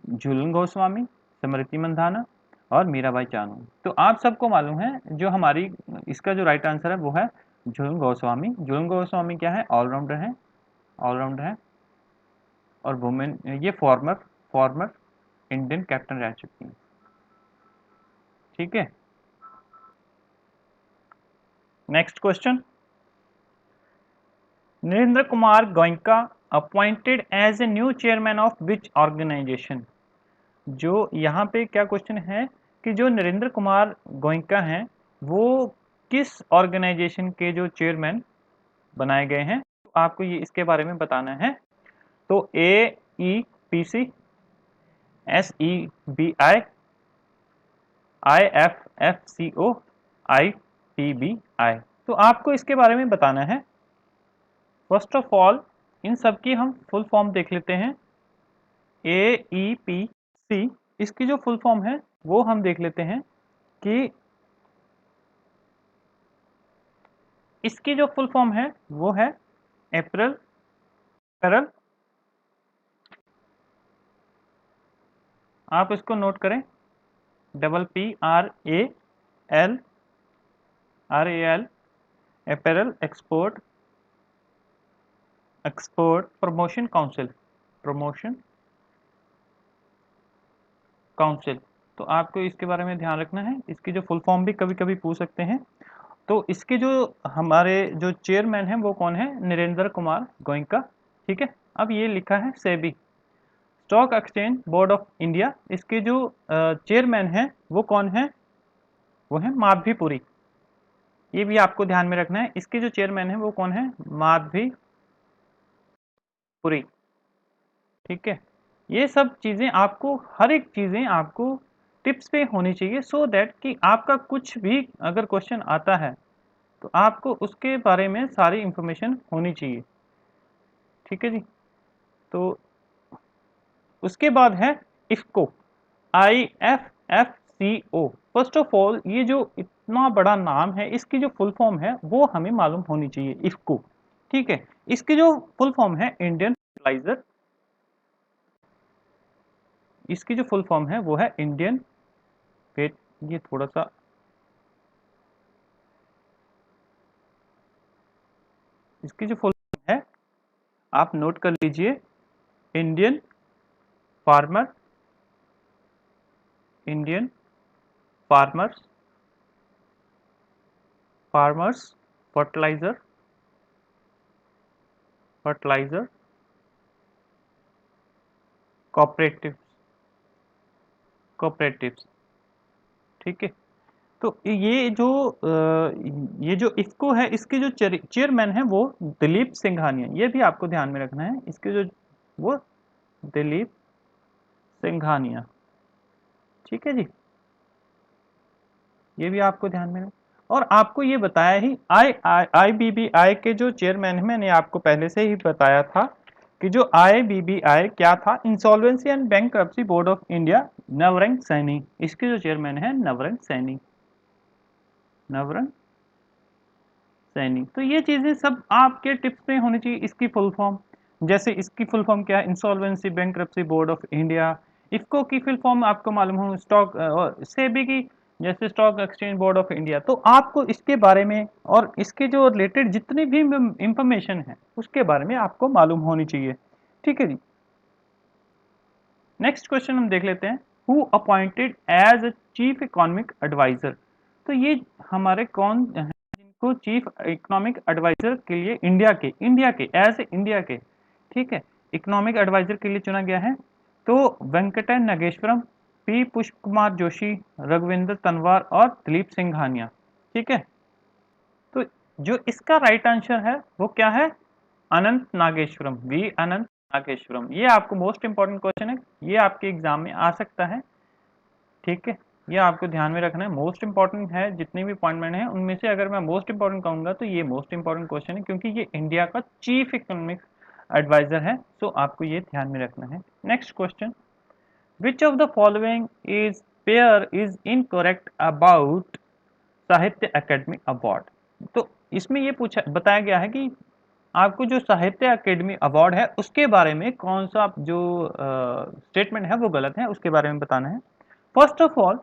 झूलन गोस्वामी, स्मृति मंधाना और मीराबाई चानू। तो आप सबको मालूम है, जो हमारी, इसका जो राइट आंसर है वो है झूलन गोस्वामी। झूलन गोस्वामी क्या है, ऑलराउंडर है, ऑलराउंडर है, और वुमेन, ये फॉर्मर फॉर्मर इंडियन कैप्टन रह चुकी हैं। ठीक है, next question, Narendra Kumar Goenka appointed as a new chairman of which organisation. जो यहाँ पे क्या क्वेश्चन है कि जो नरेंद्र कुमार गोयनका हैं, वो किस ऑर्गेनाइजेशन के जो चेयरमैन बनाए गए हैं, तो आपको ये इसके बारे में बताना है। तो AEPC, SEBI, IFFCO, IPBI। तो आपको इसके बारे में बताना है। फर्स्ट ऑफ ऑल इन सब की हम फुल फॉर्म देख लेते हैं। AEPC, इसकी जो फुल फॉर्म है वो हम देख लेते हैं कि इसकी जो फुल फॉर्म है वो है अप्रैल पैरल। आप इसको नोट करें, PPRAL, apparel export promotion council, promotion council. तो आपको इसके बारे में ध्यान रखना है, इसकी जो फुल फॉर्म भी कभी कभी पूछ सकते हैं। तो इसके जो हमारे जो चेयरमैन हैं वो कौन है, नरेंद्र कुमार गोयनका। ठीक है, अब ये लिखा है SEBI, stock exchange board of India. इसके जो चेयरमैन हैं वो कौन है, वो है माधवीपुरी। ये भी आपको ध्यान में रखना है, इसके जो चेयरमैन है वो कौन है, माधवीपुरी। ठीक है, ये सब चीजें आपको, हर एक चीजें आपको टिप्स पे होनी चाहिए, सो दैट कि आपका कुछ भी अगर क्वेश्चन आता है तो आपको उसके बारे में सारी इंफॉर्मेशन होनी चाहिए। ठीक है जी। तो उसके बाद है IFFCO, IFFCO। First of all ये जो इतना बड़ा नाम है, इसकी जो फुल फॉर्म है वो हमें मालूम होनी चाहिए, इफको। ठीक है, इसकी जो फुल फॉर्म है इंडियन फर्टिलाइजर, इसकी जो फुल फॉर्म है वो है इंडियन, वेट ये थोड़ा सा, इसकी जो फुल फॉर्म है आप नोट कर लीजिए, Indian farmer, Indian farmers, farmers fertiliser, fertiliser cooperative, cooperatives. ठीक है, तो ये जो इफको है, इसके जो चेयरमैन है वो दिलीप सिंघानिया। ये भी आपको ध्यान में रखना है, इसके जो, वो दिलीप सिंघानिया। ठीक है जी, ये भी आपको ध्यान में रखना। और आपको ये बताया ही, IBBI के जो चेयरमैन है, मैंने आपको पहले से ही बताया था कि जो IBBI क्या था, insolvency and bankruptcy board of India, Navrang Saini. इसके जो चेयरमैन है नवरंग सैनी, नवरंग सैनी। तो ये चीजें सब आपके टिप्स में होनी चाहिए, इसकी फुल फॉर्म। जैसे इसकी फुल फॉर्म क्या है, insolvency bankruptcy board of India. IFFCO की फुल फॉर्म आपको मालूम हो, स्टॉक सेबी की जैसे stock exchange board of India. तो आपको इसके बारे में और इसके जो रिलेटेड जितनी भी इंफॉर्मेशन है उसके बारे में आपको मालूम होनी चाहिए। ठीक है जी। नेक्स्ट क्वेश्चन हम देख लेते हैं, who appointed as a chief economic adviser. तो ये हमारे कौन हैं जिनको चीफ इकोनॉमिक एडवाइजर के लिए इंडिया के एज इंडिया के, ठीक है, इकोनॉमिक एडवाइजर के लिए चुना गया है। तो वेंकटन नागेश्वरम, पी पुष्प कुमार जोशी, रघुविंदर तनवार और दिलीप सिंघानिया। ठीक है, तो जो इसका राइट आंसर है वो क्या है, अनंत नागेश्वरम, वी अनंत नागेश्वरम। ये आपको मोस्ट इंपॉर्टेंट क्वेश्चन है, ये आपके एग्जाम में आ सकता है। ठीक है, ये आपको ध्यान में रखना है, मोस्ट इंपॉर्टेंट है। जितने भी अपॉइंटमेंट हैं उनमें से अगर मैं मोस्ट इंपॉर्टेंट कहूंगा तो ये मोस्ट इंपॉर्टेंट क्वेश्चन है, क्योंकि ये इंडिया का चीफ इकोनॉमिक एडवाइजर है। सो आपको ये ध्यान में रखना है। Next question, which of the following is pair is incorrect about साहित्य अकेडमी अवार्ड। तो इसमें ये पूछा बताया गया है कि आपको जो साहित्य अकेडमी अवार्ड है उसके बारे में कौन सा जो स्टेटमेंट है वो गलत है, उसके बारे में बताना है। फर्स्ट ऑफ ऑल,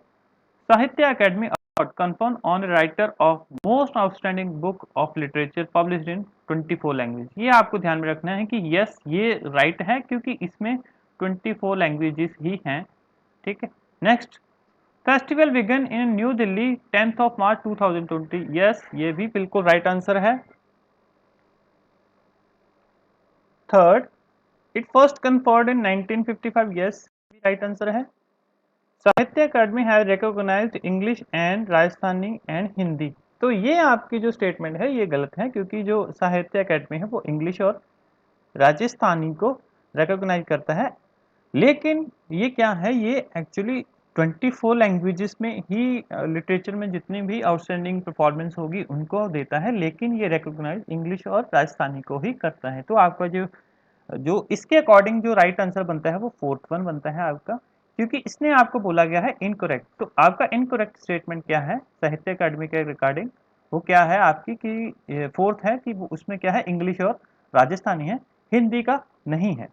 साहित्य academy award conferred on writer of most outstanding book of literature published in 24 language. ये आपको ध्यान में रखना है कि यस ये राइट है, क्योंकि इसमें 24 लैंग्वेजेस ही हैं। ठीक है, next, festival began in New Delhi 10th of March 2020। Yes ये भी बिल्कुल राइट आंसर है। Third, it first conferred in 1955। Yes भी राइट आंसर है। Sahitya Akademi has recognised English and Rajasthani and Hindi. तो ये आपकी जो स्टेटमेंट है ये गलत है, क्योंकि जो साहित्य अकादमी है वो इंग्लिश और राजस्थानी को रिकॉग्नाइज करता है। लेकिन ये क्या है, ये एक्चुअली 24 लैंग्वेजेस में ही लिटरेचर में जितनी भी आउटस्टैंडिंग परफॉर्मेंस होगी उनको देता है, लेकिन ये रिकॉग्नाइज इंग्लिश और राजस्थानी को ही करता है। तो आपका जो जो इसके अकॉर्डिंग जो राइट आंसर बनता है वो फोर्थ वन बनता है आपका, क्योंकि इसने आपको बोला गया है इनकरेक्ट। तो आपका इनकरेक्ट स्टेटमेंट क्या है साहित्य अकादमी के रिगार्डिंग, वो क्या है आपकी कि फोर्थ है कि वो उसमें क्या है इंग्लिश और राजस्थानी है, हिंदी का नहीं है।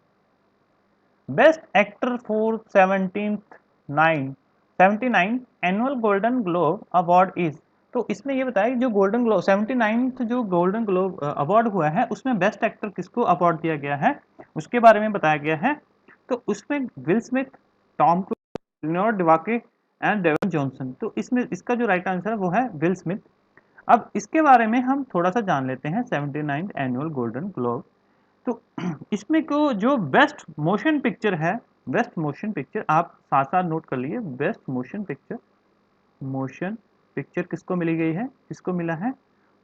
Best actor for 79 annual golden globe award is. तो इसमें ये बताया कि जो गोल्डन ग्लोब 79th जो गोल्डन ग्लोब अवार्ड हुआ है उसमें बेस्ट एक्टर किसको अवार्ड दिया गया है उसके बारे में बताया गया है। तो उसमें Will Smith, Tom Cruise, Leonardo DiCaprio and Dwayne Johnson. तो इसमें इसका जो राइट आंसर है वो है विल स्मिथ। अब इसके बारे में हम थोड़ा सा जान लेते हैं 79th एनुअल गोल्डन ग्लोब। तो इसमें को जो बेस्ट मोशन पिक्चर है, बेस्ट मोशन पिक्चर आप साथ साथ नोट कर लीजिए। बेस्ट मोशन पिक्चर किसको मिली गई है, किसको मिला है,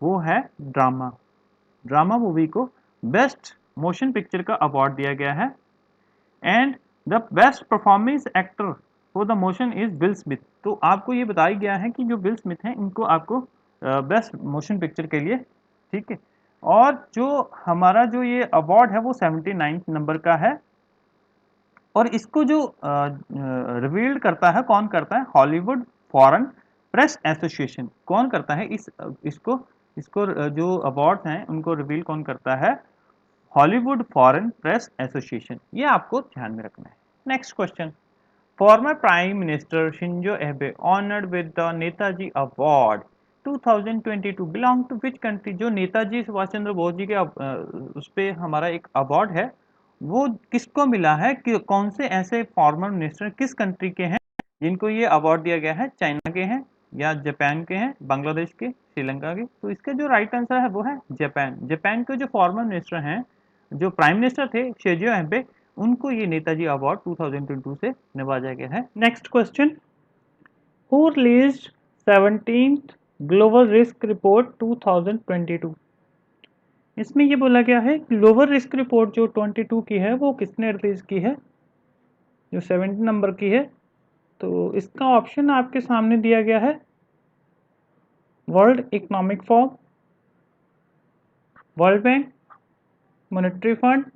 वो है ड्रामा। ड्रामा मूवी को बेस्ट मोशन पिक्चर का अवार्ड दिया गया है। And the best performance actor for the motion is will Smith. तो आपको ये बताया गया है कि जो विल स्मिथ हैं इनको आपको बेस्ट मोशन पिक्चर के लिए, ठीक है। और जो हमारा जो ये अवार्ड है वो 79 नंबर का है। और इसको जो रिवील्ड करता है, कौन करता है, हॉलीवुड फॉरेन प्रेस एसोसिएशन। कौन करता है इसको इसको जो अवार्ड हैं उनको रिवील कौन करता है, हॉलीवुड फॉरेन प्रेस एसोसिएशन। ये आपको ध्यान में रखना है। Next question, former prime minister Shinzo Abe honoured with the Netaji award 2022 belong to which country. जो नेताजी सुभाष चंद्र बोस जी के उस पे हमारा एक अवार्ड है वो किसको मिला है, कि कौन से ऐसे फॉर्मर मिनिस्टर किस कंट्री के हैं जिनको ये अवार्ड दिया गया है, चाइना के हैं या जापान के हैं, बांग्लादेश के, श्रीलंका के। तो इसका जो राइट आंसर है वो है जापान। जापान के जो फॉर्मर मिनिस्टर हैं, जो प्राइम मिनिस्टर थे शिंजो एबे, उनको ये नेताजी अवार्ड 2022 से नवाजा गया है। Next question, who released 17th global risk report 2022। इसमें ये बोला गया है ग्लोबल रिस्क रिपोर्ट जो 22 की है वो किसने रिलीज की है, जो 70 नंबर की है। तो इसका ऑप्शन आपके सामने दिया गया है, world economic forum, world bank, monetary fund,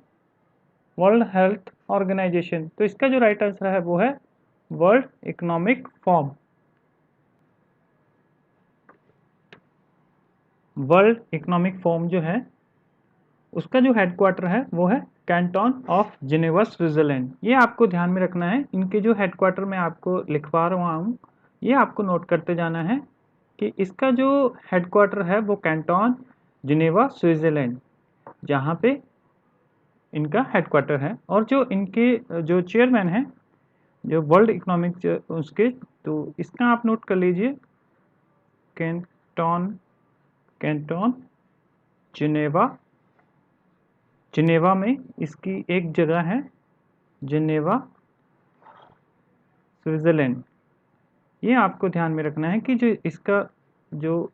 world health organisation. तो इसका जो राइट आंसर है वो है world economic forum. World economic forum जो है उसका जो हेडक्वार्टर है वो है कैंटन ऑफ जिनेवा स्विट्जरलैंड। ये आपको ध्यान में रखना है, इनके जो हेडक्वार्टर मैं आपको लिखवा रहा हूँ ये आपको नोट करते जाना है कि इसका जो हेडक्वार्टर है वो कैंटन जिनेवा स्विट्जरलैंड, जहाँ पे इनका हेडक्वार्टर है। और जो इनके जो चेयरमैन हैं, जो वर्ल्ड इकोनॉमिक उसके, तो इसका आप नोट कर लीजिए, कैंटन कैंटन जिनेवा। जिनेवा में इसकी एक जगह है, जिनेवा स्विट्जरलैंड। ये आपको ध्यान में रखना है कि जो इसका जो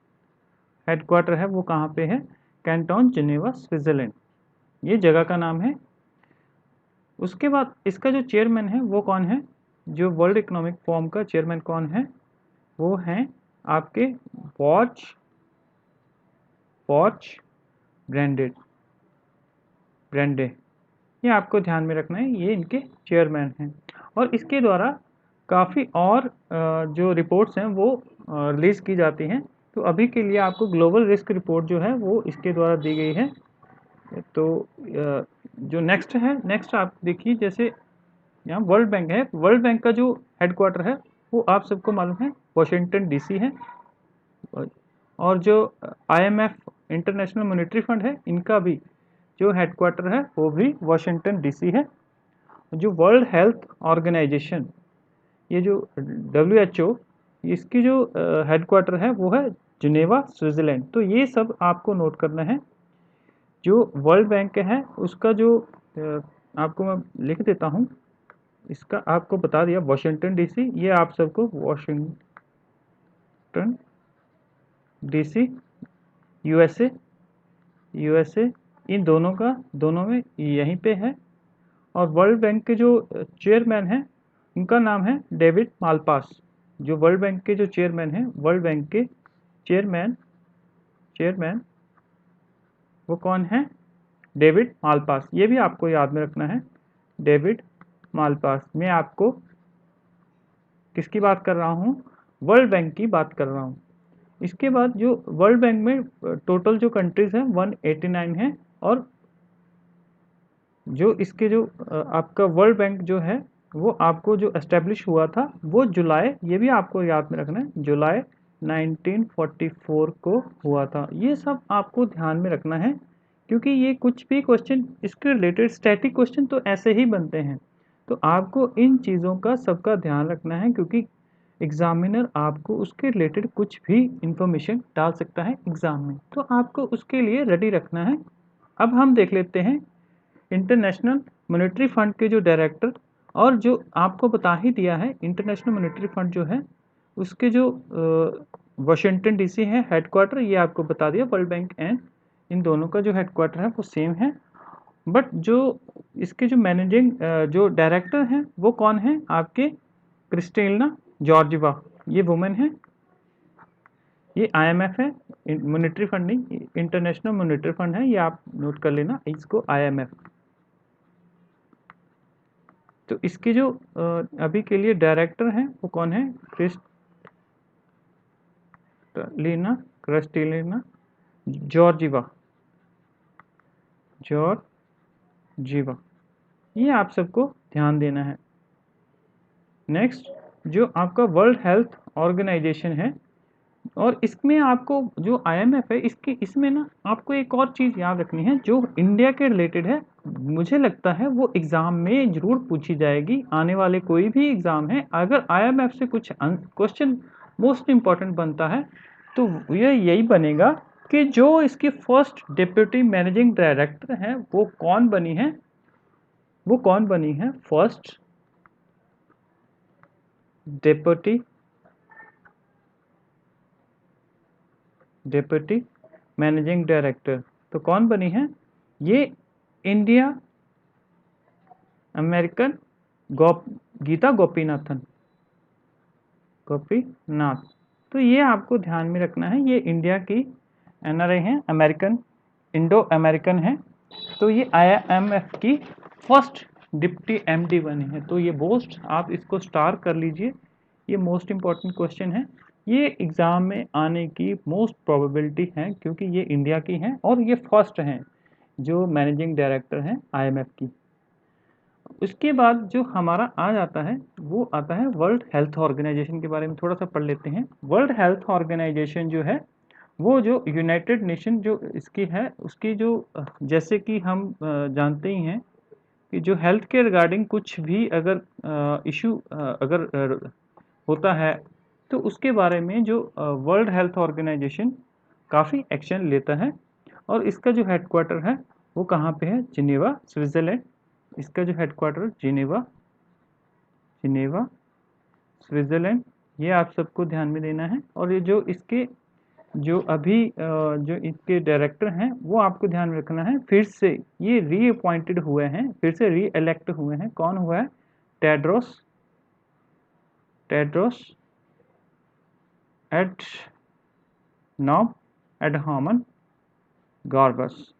हेडक्वार्टर है वो कहाँ पे है, कैंटन जिनेवा स्विट्जरलैंड, ये जगह का नाम है। उसके बाद इसका जो चेयरमैन है वो कौन है, जो वर्ल्ड इकोनॉमिक फोरम का चेयरमैन कौन है, वो हैं आपके वॉच ब्रेंडे। ये आपको ध्यान में रखना है, ये इनके चेयरमैन हैं। और इसके द्वारा काफ़ी और जो रिपोर्ट्स हैं वो रिलीज़ की जाती हैं। तो अभी के लिए आपको ग्लोबल रिस्क रिपोर्ट जो है वो इसके द्वारा दी गई है। तो जो नेक्स्ट आप देखिए, जैसे यहाँ वर्ल्ड बैंक है, वर्ल्ड बैंक का जो हेडक्वार्टर है वो आप सबको मालूम है वाशिंगटन डीसी है। और जो IMF इंटरनेशनल मॉनेटरी फंड है, इनका भी जो हेडक्वार्टर है वो भी वाशिंगटन डीसी है। जो वर्ल्ड हेल्थ ऑर्गेनाइजेशन, ये जो WHO, इसकी जो हेडक्वार्टर है वो है जिनेवा स्विट्जरलैंड। तो ये सब आपको नोट करना है। जो वर्ल्ड बैंक है उसका जो आपको मैं लिख देता हूँ, इसका आपको बता दिया वाशिंगटन डीसी, ये आप सबको वाशिंगटन डीसी यूएसए इन दोनों में यहीं पे है। और वर्ल्ड बैंक के जो चेयरमैन हैं उनका नाम है डेविड मालपास। जो वर्ल्ड बैंक के जो चेयरमैन हैं, वर्ल्ड बैंक के चेयरमैन वो कौन है, डेविड मालपास। ये भी आपको याद में रखना है, डेविड मालपास। मैं आपको किसकी बात कर रहा हूँ, वर्ल्ड बैंक की बात कर रहा हूँ। इसके बाद जो वर्ल्ड बैंक में टोटल जो कंट्रीज हैं 189 हैं। और जो इसके जो आपका वर्ल्ड बैंक जो है वो आपको जो एस्टेब्लिश हुआ था वो जुलाई, ये भी आपको याद में रखना है, जुलाई 1944 को हुआ था। ये सब आपको ध्यान में रखना है, क्योंकि ये कुछ भी क्वेश्चन इसके रिलेटेड स्टैटिक क्वेश्चन तो ऐसे ही बनते हैं। तो आपको इन चीज़ों का सबका ध्यान रखना है, क्योंकि एग्जामिनर आपको उसके रिलेटेड कुछ भी इंफॉर्मेशन डाल सकता है एग्ज़ाम में, तो आपको उसके लिए रेडी रखना है। अब हम देख लेते हैं इंटरनेशनल मॉनेटरी फंड के जो डायरेक्टर, और जो आपको बता ही दिया है इंटरनेशनल मॉनेटरी फंड जो है उसके जो वाशिंगटन डीसी है हेडक्वार्टर, ये आपको बता दिया। वर्ल्ड बैंक एंड इन दोनों का जो हेडक्वार्टर है वो सेम है। बट जो इसके जो मैनेजिंग जो डायरेक्टर हैं वो कौन है, आपके क्रिस्टेलिना जॉर्जिवा, ये वुमेन है। ये IMF है, मॉनेटरी फंड नहीं, इंटरनेशनल मॉनेटरी फंड है, ये आप नोट कर लेना इसको, IMF। तो इसके जो अभी के लिए डायरेक्टर हैं वो कौन है, क्रिस्टेलिना जॉर्जिवा। ये आप सबको ध्यान देना है। नेक्स्ट जो आपका वर्ल्ड हेल्थ ऑर्गेनाइजेशन है, और इसमें आपको जो IMF है इसमें ना आपको एक और चीज़ याद रखनी है जो इंडिया के रिलेटेड है। मुझे लगता है वो एग्ज़ाम में ज़रूर पूछी जाएगी, आने वाले कोई भी एग्ज़ाम है अगर IMF से कुछ क्वेश्चन मोस्ट इम्पॉर्टेंट बनता है तो ये यही बनेगा कि जो इसकी फर्स्ट डिप्यूटी मैनेजिंग डायरेक्टर है वो कौन बनी है, फर्स्ट डिप्यूटी मैनेजिंग डायरेक्टर। तो कौन बनी है, ये इंडिया अमेरिकन गीता गोपीनाथ। तो ये आपको ध्यान में रखना है, ये इंडिया की NRI हैं, इंडो अमेरिकन है। तो ये IMF की फर्स्ट डिप्टी MD बनी है। तो ये मोस्ट, आप इसको स्टार कर लीजिए, ये मोस्ट इम्पॉर्टेंट क्वेश्चन है, ये एग्ज़ाम में आने की मोस्ट प्रोबेबिलिटी है, क्योंकि ये इंडिया की हैं और ये फर्स्ट हैं। जो मैनेजिंग डायरेक्टर हैं IMF की। उसके बाद जो हमारा आ जाता है वो आता है वर्ल्ड हेल्थ ऑर्गेनाइजेशन के बारे में थोड़ा सा पढ़ लेते हैं। वर्ल्ड हेल्थ ऑर्गेनाइजेशन जो है वो जो यूनाइटेड नेशन जो इसकी है उसकी जो जैसे कि हम जानते ही हैं कि जो हेल्थ के रिगार्डिंग कुछ भी अगर इशू अगर होता है तो उसके बारे में जो वर्ल्ड हेल्थ ऑर्गेनाइजेशन काफ़ी एक्शन लेता है। और इसका जो हेडक्वार्टर है वो कहाँ पे है? Geneva, Switzerland. इसका जो हेडक्वार्टर जिनेवा, जिनेवा स्विट्ज़रलैंड, ये आप सबको ध्यान में देना है। और ये जो इसके जो अभी जो इसके डायरेक्टर हैं वो आपको ध्यान में रखना है। फिर से ये रीअपॉइंटेड हुए हैं, फिर से री इलेक्ट हुए हैं। कौन हुआ है? टेड्रोस, टेड्रोस एडनॉम एडहामन गार्बस।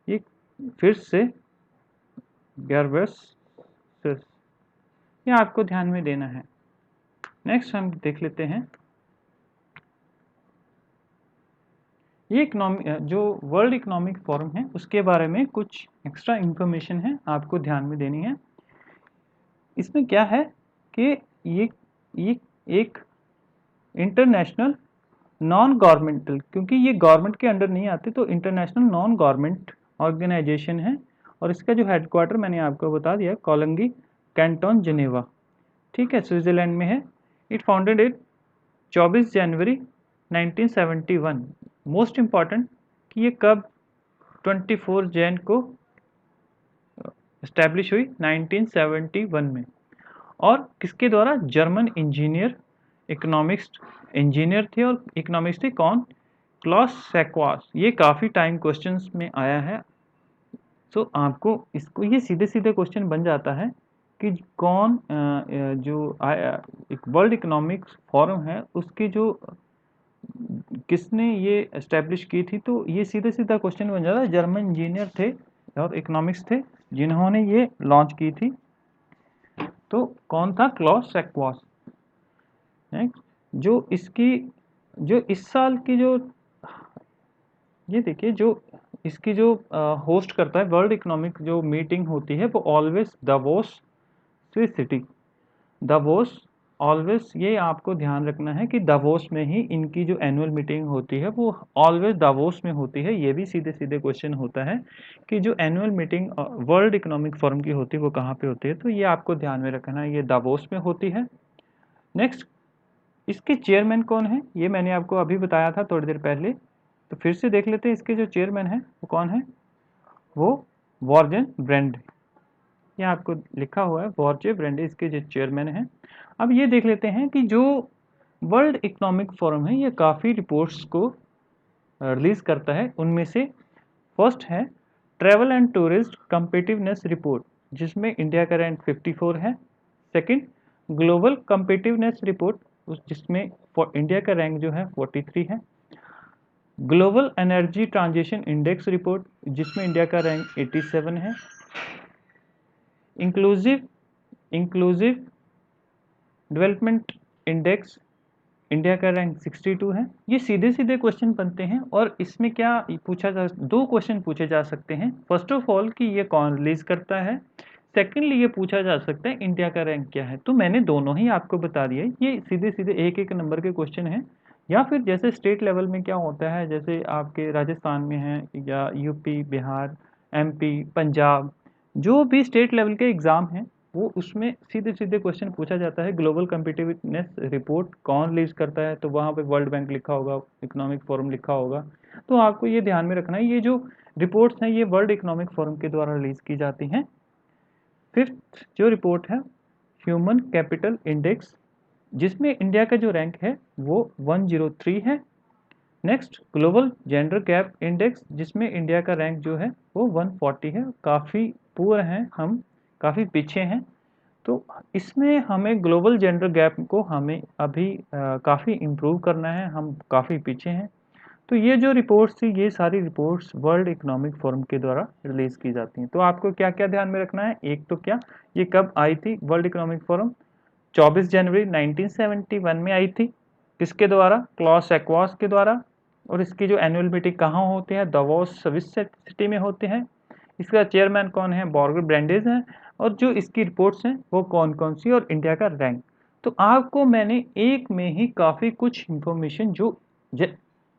ये फिर से गार्बस, ये आपको ध्यान में देना है। नेक्स्ट हम देख लेते हैं ये जो वर्ल्ड इकोनॉमिक फोरम है उसके बारे में कुछ एक्स्ट्रा इंफॉर्मेशन है आपको ध्यान में देनी है। इसमें क्या है कि ये एक इंटरनेशनल नॉन गवर्नमेंटल, क्योंकि ये गवर्नमेंट के अंडर नहीं आते तो इंटरनेशनल नॉन गवर्नमेंट ऑर्गेनाइजेशन है। और इसका जो हेडक्वार्टर मैंने आपको बता दिया, कोलोंगी कैंटन जिनेवा, ठीक है, स्विट्जरलैंड में है। It founded it 24 January 1971। Most important कि ये कब 24 जैन को इस्टेब्लिश हुई? 1971 में। और किसके द्वारा? जर्मन इंजीनियर, इकोनॉमिक्स इंजीनियर थे और इकोनॉमिक्स थे कौन? क्लॉस सेक्वास। ये काफ़ी टाइम क्वेश्चंस में आया है। तो आपको इसको ये सीधे सीधे क्वेश्चन बन जाता है कि कौन जो एक वर्ल्ड इकोनॉमिक्स फोरम है उसकी जो किसने ये एस्टेब्लिश की थी। तो ये सीधे सीधा क्वेश्चन बन जाता है। जर्मन इंजीनियर थे और इकोनॉमिक्स थे जिन्होंने ये लॉन्च की थी। तो कौन था? क्लॉस सेक्वास। जो इसकी जो इस साल की जो ये देखिए जो इसकी जो होस्ट करता है वर्ल्ड इकोनॉमिक जो मीटिंग होती है वो always Davos Swiss city. Davos always, ये आपको ध्यान रखना है कि दावोस में ही इनकी जो एनुअल मीटिंग होती है वो ऑलवेज दावोस में होती है। ये भी सीधे सीधे क्वेश्चन होता है कि जो annual meeting world economic forum की होती है वो कहाँ पे होती है। तो ये आपको ध्यान में रखना है, ये दावोस में होती है। नेक्स्ट, इसके चेयरमैन कौन है? ये मैंने आपको अभी बताया था थोड़ी देर पहले, तो फिर से देख लेते हैं। इसके जो चेयरमैन है वो कौन है? वो वॉर्जन ब्रेंड, ये आपको लिखा हुआ है वॉर्जे ब्रेंडे इसके जो चेयरमैन हैं। अब ये देख लेते हैं कि जो वर्ल्ड इकोनॉमिक फोरम है ये काफ़ी रिपोर्ट्स को रिलीज करता है। उनमें से फर्स्ट है ट्रैवल एंड टूरिस्ट कम्पिटिवनेस रिपोर्ट, जिसमें इंडिया का रैंक 54 है। सेकंड, ग्लोबल कम्पिटिवनेस रिपोर्ट, जिसमें इंडिया का रैंक जो है 43 है। Global energy transition index report, जिसमें इंडिया का रैंक 87 है। इंक्लूसिव डेवलपमेंट इंडेक्स, इंडिया का रैंक 62 है। ये सीधे सीधे क्वेश्चन बनते हैं और इसमें क्या पूछा जा, दो क्वेश्चन पूछे जा सकते हैं। फर्स्ट ऑफ ऑल कि ये कौन रिलीज करता है। सेकेंडली ये पूछा जा सकता है इंडिया का रैंक क्या है। तो मैंने दोनों ही आपको बता दिया, ये सीधे सीधे एक एक नंबर के क्वेश्चन हैं। या फिर जैसे स्टेट लेवल में क्या होता है, जैसे आपके राजस्थान में है या यूपी, बिहार, MP, पंजाब, जो भी स्टेट लेवल के एग्ज़ाम हैं वो उसमें सीधे सीधे क्वेश्चन पूछा जाता है। ग्लोबल कम्पिटिटिवनेस रिपोर्ट कौन रिलीज करता है? तो वहाँ पे वर्ल्ड बैंक लिखा होगा, इकोनॉमिक फोरम लिखा होगा। तो आपको ये ध्यान में रखना है, ये जो रिपोर्ट्स हैं ये वर्ल्ड इकोनॉमिक फोरम के द्वारा रिलीज की जाती हैं। फिफ्थ जो रिपोर्ट है ह्यूमन कैपिटल इंडेक्स, जिसमें इंडिया का जो रैंक है वो 103 है। Next, global gender gap index, जिसमें इंडिया का रैंक जो है वो 140 है। काफ़ी पुअर हैं हम, काफ़ी पीछे हैं। तो इसमें हमें ग्लोबल जेंडर गैप को हमें अभी काफ़ी इम्प्रूव करना है, हम काफ़ी पीछे हैं। तो ये जो रिपोर्ट्स थी ये सारी रिपोर्ट्स वर्ल्ड इकोनॉमिक फोरम के द्वारा रिलीज़ की जाती हैं। तो आपको क्या क्या ध्यान में रखना है? एक तो क्या, ये कब आई थी वर्ल्ड इकोनॉमिक फोरम? 24 जनवरी 1971 में आई थी। किसके द्वारा? क्लॉस एक्वास के द्वारा। और इसकी जो एनुअल मीटिंग कहाँ होते हैं, दावोस स्विस सिटी में होते हैं। इसका चेयरमैन कौन है, बॉर्गर ब्रांडेज हैं। और जो इसकी रिपोर्ट्स हैं वो कौन कौन सी, और इंडिया का रैंक। तो आपको मैंने एक में ही काफ़ी कुछ इंफॉर्मेशन जो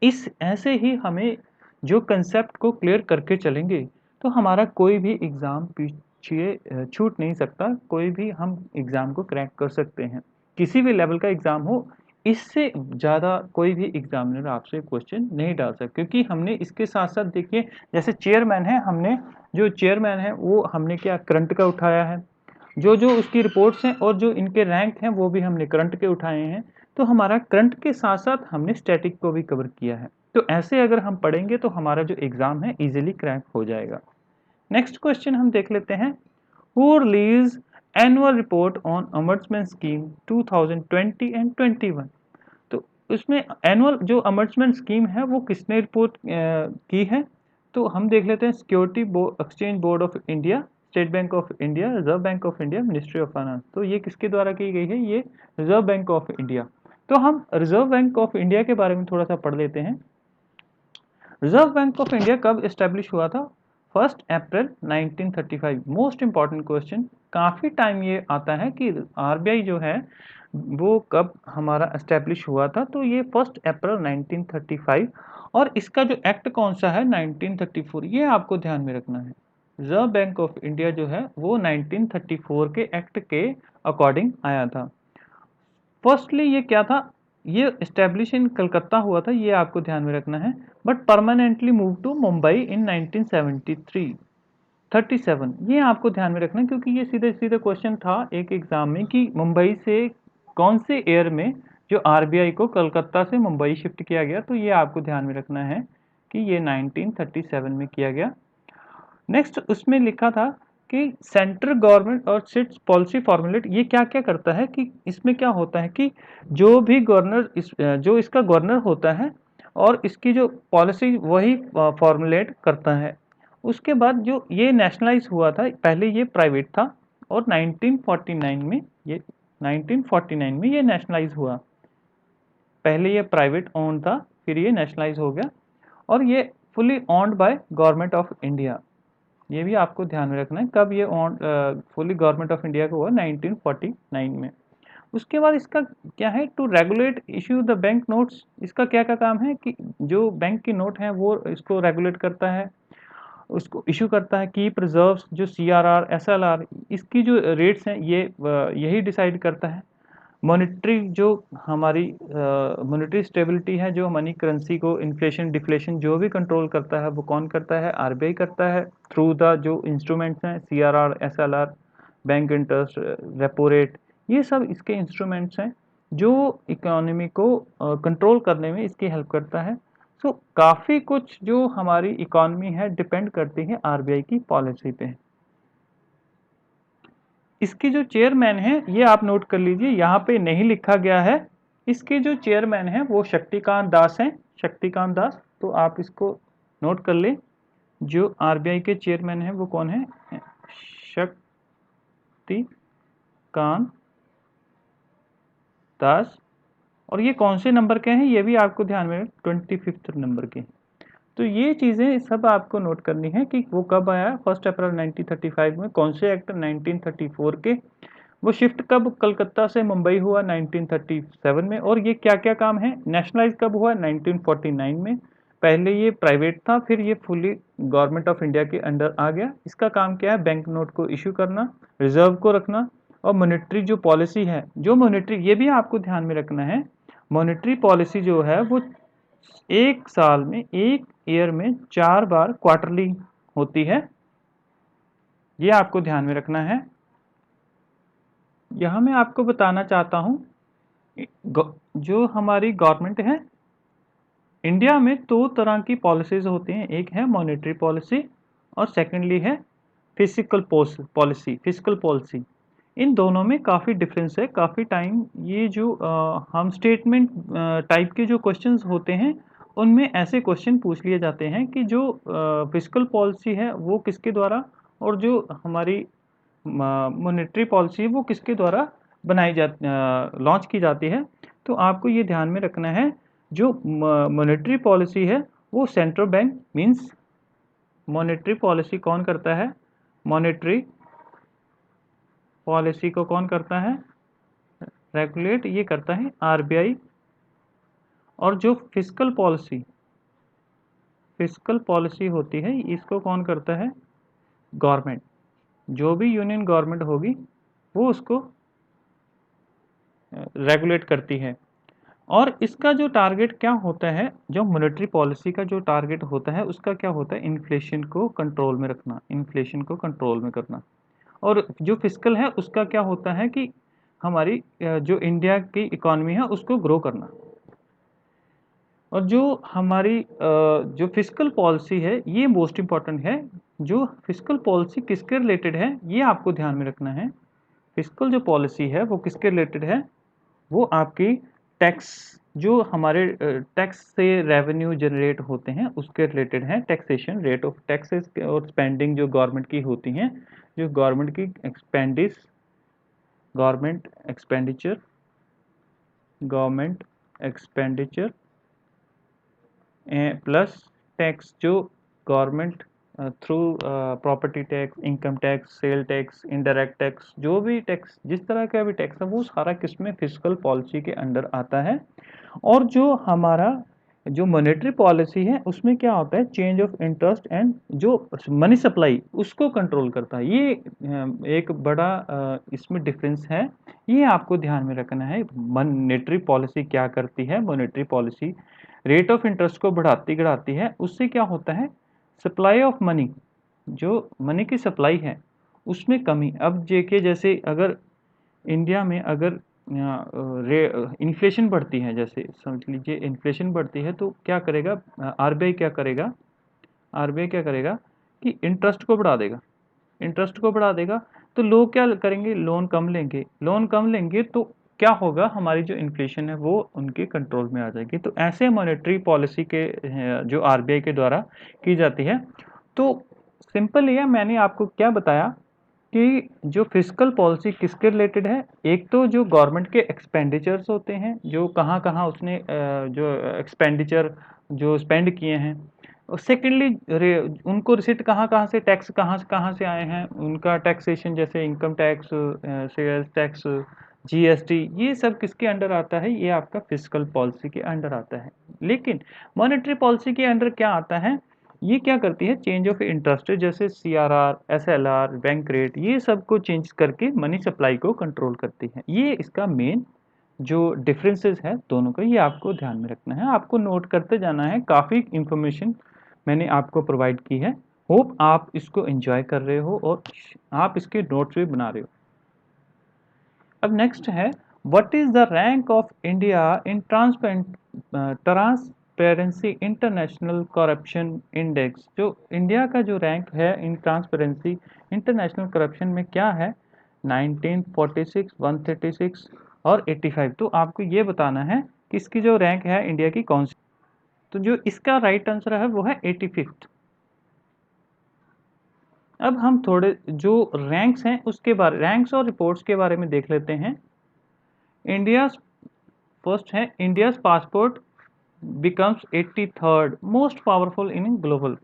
इस ऐसे ही हमें जो कंसेप्ट को क्लियर करके चलेंगे तो हमारा कोई भी एग्ज़ाम पीछे छूट नहीं सकता, कोई भी हम एग्ज़ाम को क्रैक कर सकते हैं, किसी भी लेवल का एग्ज़ाम हो। इससे ज़्यादा कोई भी एग्जामिनर आपसे क्वेश्चन नहीं डाल सकता, क्योंकि हमने इसके साथ साथ देखिए जैसे चेयरमैन है, हमने जो चेयरमैन है वो हमने क्या करंट का उठाया है, जो जो उसकी रिपोर्ट्स हैं और जो इनके रैंक हैं वो भी हमने करंट के उठाए हैं। तो हमारा करंट के साथ साथ हमने स्टैटिक को भी कवर किया है। तो ऐसे अगर हम पढ़ेंगे तो हमारा जो एग्ज़ाम है इजीली क्रैक हो जाएगा। नेक्स्ट क्वेश्चन हम देख लेते हैं, who release annual report on अमर्टमेंट स्कीम 2020 एंड 21। तो उसमें एनुअल जो अमर्टमेंट स्कीम है वो किसने रिपोर्ट की है, तो हम देख लेते हैं, security exchange board of India, state bank of India, reserve Bank of India, ministry of finance. तो ये किसके द्वारा की गई है, ये रिजर्व बैंक ऑफ इंडिया। तो हम रिजर्व बैंक ऑफ इंडिया के बारे में थोड़ा सा पढ़ लेते हैं। रिजर्व बैंक ऑफ इंडिया कब इस्टेब्लिश हुआ था, 1 अप्रैल 1935। मोस्ट इंपॉर्टेंट क्वेश्चन, काफ़ी टाइम ये आता है कि आरबीआई जो है वो कब हमारा इस्टेब्लिश हुआ था, तो ये 1 अप्रैल 1935। और इसका जो एक्ट कौन सा है, 1934, ये आपको ध्यान में रखना है। रिजर्व बैंक ऑफ इंडिया जो है वो 1934 के एक्ट के अकॉर्डिंग आया था। फर्स्टली ये क्या था, ये इस्टेब्लिश इन कलकत्ता हुआ था, ये आपको ध्यान में रखना है, but permanently move to Mumbai in 1973 37। ये आपको ध्यान में रखना है, क्योंकि ये सीधे सीधे क्वेश्चन था एक एग्जाम में कि मुंबई से कौन से ईयर में जो आरबीआई को कलकत्ता से मुंबई शिफ्ट किया गया। तो ये आपको ध्यान में रखना है कि ये 1937 में किया गया। नेक्स्ट उसमें लिखा था कि सेंट्रल गवर्नमेंट और स्टेट्स पॉलिसी फॉर्मुलेट, ये क्या क्या करता है कि इसमें क्या होता है कि जो भी गवर्नर जो इसका गवर्नर होता है और इसकी जो पॉलिसी वही फॉर्मुलेट करता है। उसके बाद जो ये नेशनलाइज हुआ था, पहले ये प्राइवेट था और 1949 में ये नेशनलाइज हुआ। पहले ये प्राइवेट ओन था, फिर ये नेशनलाइज हो गया और ये fully owned by government of India. ये भी आपको ध्यान में रखना है, कब ये फुली गवर्नमेंट ऑफ इंडिया का हुआ, 1949 में। उसके बाद इसका क्या है, to regulate issue the bank notes. इसका क्या क्या काम है कि जो बैंक की नोट है वो इसको रेगुलेट करता है, उसको इशू करता है। कीप रिजर्व्स, जो सीआरआर एसएलआर, इसकी जो रेट्स हैं ये यही डिसाइड करता है। मॉनेटरी, जो हमारी मॉनेटरी स्टेबिलिटी है, जो मनी करेंसी को इन्फ्लेशन डिफ्लेशन जो भी कंट्रोल करता है वो कौन करता है, आरबीआई करता है, थ्रू द जो इंस्ट्रूमेंट्स हैं CRR SLR, bank interest, repo rate, ये सब इसके इंस्ट्रूमेंट्स हैं जो इकोनॉमी को कंट्रोल करने में इसकी हेल्प करता है। सो काफ़ी कुछ जो हमारी इकोनॉमी है डिपेंड करती है आरबीआई की पॉलिसी पे। इसकी जो चेयरमैन है ये आप नोट कर लीजिए, यहाँ पे नहीं लिखा गया है। इसके जो चेयरमैन है वो शक्तिकांत दास हैं, शक्तिकांत दास। तो आप इसको नोट कर लें, जो आरबीआई के चेयरमैन है वो कौन है, शक्तिकांत दास। और ये कौन से नंबर के हैं ये भी आपको ध्यान में, 25 नंबर के। तो ये चीज़ें सब आपको नोट करनी है कि वो कब आया, 1 अप्रैल 1935 में, कौन से एक्ट 1934 के, वो शिफ्ट कब कलकत्ता से मुंबई हुआ 1937 में, और ये क्या क्या काम है, नेशनलाइज कब हुआ 1949 में। पहले ये प्राइवेट था, फिर ये फुली गवर्नमेंट ऑफ इंडिया के अंडर आ गया। इसका काम क्या है, बैंक नोट को इशू करना, रिजर्व को रखना, और मॉनेटरी जो पॉलिसी है, जो मॉनेटरी, ये भी आपको ध्यान में रखना है, मॉनेटरी पॉलिसी जो है वो एक साल में, एक ईयर में 4 बार क्वार्टरली होती है, ये आपको ध्यान में रखना है। यहाँ मैं आपको बताना चाहता हूँ, जो हमारी गवर्नमेंट है इंडिया में 2 तरह की पॉलिसीज होती हैं, एक है मॉनेटरी पॉलिसी और सेकेंडली है फिजिकल पॉलिसी। इन दोनों में काफ़ी डिफरेंस है। काफ़ी टाइम ये जो हम स्टेटमेंट टाइप के जो क्वेश्चंस होते हैं उनमें ऐसे क्वेश्चन पूछ लिए जाते हैं कि जो फिजिकल पॉलिसी है वो किसके द्वारा, और जो हमारी मॉनेटरी पॉलिसी है वो किसके द्वारा बनाई लॉन्च की जाती है। तो आपको ये ध्यान में रखना है, जो मॉनेटरी पॉलिसी है वो central bank means monetary policy कौन करता है, मॉनेटरी पॉलिसी को कौन करता है, रेगुलेट ये करता है आरबीआई। और जो फिस्कल पॉलिसी होती है इसको कौन करता है, गवर्नमेंट। जो भी यूनियन गवर्नमेंट होगी वो उसको रेगुलेट करती है। और इसका जो टारगेट क्या होता है, जो मॉनेटरी पॉलिसी का जो टारगेट होता है उसका क्या होता है, इन्फ्लेशन को कंट्रोल में रखना, इन्फ्लेशन को कंट्रोल में करना। और जो फिस्कल है उसका क्या होता है कि हमारी जो इंडिया की इकोनॉमी है उसको ग्रो करना। और जो हमारी जो फिस्कल पॉलिसी है ये मोस्ट इम्पॉर्टेंट है। जो फिस्कल पॉलिसी किसके रिलेटेड है ये आपको ध्यान में रखना है। फिस्कल जो पॉलिसी है वो किसके रिलेटेड है, वो आपकी टैक्स, जो हमारे टैक्स से रेवेन्यू जनरेट होते हैं उसके रिलेटेड है। टैक्सेशन, रेट ऑफ टैक्सेस और स्पेंडिंग जो गवर्नमेंट की होती हैं, जो गवर्नमेंट की गवर्नमेंट एक्सपेंडिचर प्लस टैक्स जो government through property tax, income tax, sale tax, indirect tax, जो भी टैक्स जिस तरह का भी टैक्स है वो सारा किसमें, फिस्कल पॉलिसी के अंडर आता है। और जो हमारा जो मॉनेटरी पॉलिसी है उसमें क्या होता है, चेंज ऑफ इंटरेस्ट एंड जो मनी सप्लाई उसको कंट्रोल करता है। ये एक बड़ा इसमें डिफरेंस है, ये आपको ध्यान में रखना है। मॉनेटरी पॉलिसी क्या करती है, monetary policy rate of interest को बढ़ाती है, उससे क्या होता है, सप्लाई ऑफ मनी, जो मनी की सप्लाई है उसमें कमी। अब जेके जैसे अगर इंडिया में अगर इन्फ्लेशन बढ़ती है, जैसे समझ लीजिए इन्फ्लेशन बढ़ती है तो क्या करेगा आरबीआई, क्या करेगा कि इंटरेस्ट को बढ़ा देगा, इंटरेस्ट को बढ़ा देगा। तो लोग क्या करेंगे, लोन कम लेंगे तो क्या होगा, हमारी जो इन्फ्लेशन है वो उनके कंट्रोल में आ जाएगी। तो ऐसे मॉनेटरी पॉलिसी के जो आरबीआई के द्वारा की जाती है। तो सिंपल ये मैंने आपको क्या बताया कि जो फिस्कल पॉलिसी किसके रिलेटेड है, एक तो जो गवर्नमेंट के एक्सपेंडिचर्स होते हैं, जो कहाँ कहाँ उसने जो एक्सपेंडिचर जो स्पेंड किए हैं। और सेकेंडली उनको रिसिट कहाँ कहाँ से, टैक्स कहाँ से आए हैं, उनका टैक्सेशन जैसे income tax, sales tax, GST, ये सब किसके अंडर आता है, ये आपका फिस्कल पॉलिसी के अंडर आता है। लेकिन मॉनेटरी पॉलिसी के अंडर क्या आता है, ये क्या करती है, चेंज ऑफ इंटरेस्ट जैसे सीआरआर, एसएलआर, बैंक रेट, ये सब को चेंज करके मनी सप्लाई को कंट्रोल करती है। ये इसका मेन जो डिफरेंसेस है दोनों का, ये आपको ध्यान में रखना है, आपको नोट करते जाना है। काफ़ी इंफॉर्मेशन मैंने आपको प्रोवाइड की है। होप आप इसको एंजॉय कर रहे हो और आप इसके नोट्स भी बना रहे हो। अब नेक्स्ट है, what is the rank of India in transparency international corruption index. जो इंडिया का जो रैंक है इन ट्रांसपेरेंसी इंटरनेशनल करप्शन में क्या है, 1946, 136 और 85। तो आपको ये बताना है कि इसकी जो रैंक है इंडिया की कौन सी। तो जो इसका राइट आंसर है वो है 85th। अब हम थोड़े जो रैंक्स हैं उसके बारे, रैंक्स और रिपोर्ट्स के बारे में देख लेते हैं। इंडिया फर्स्ट है, India's passport becomes 83rd most powerful in global.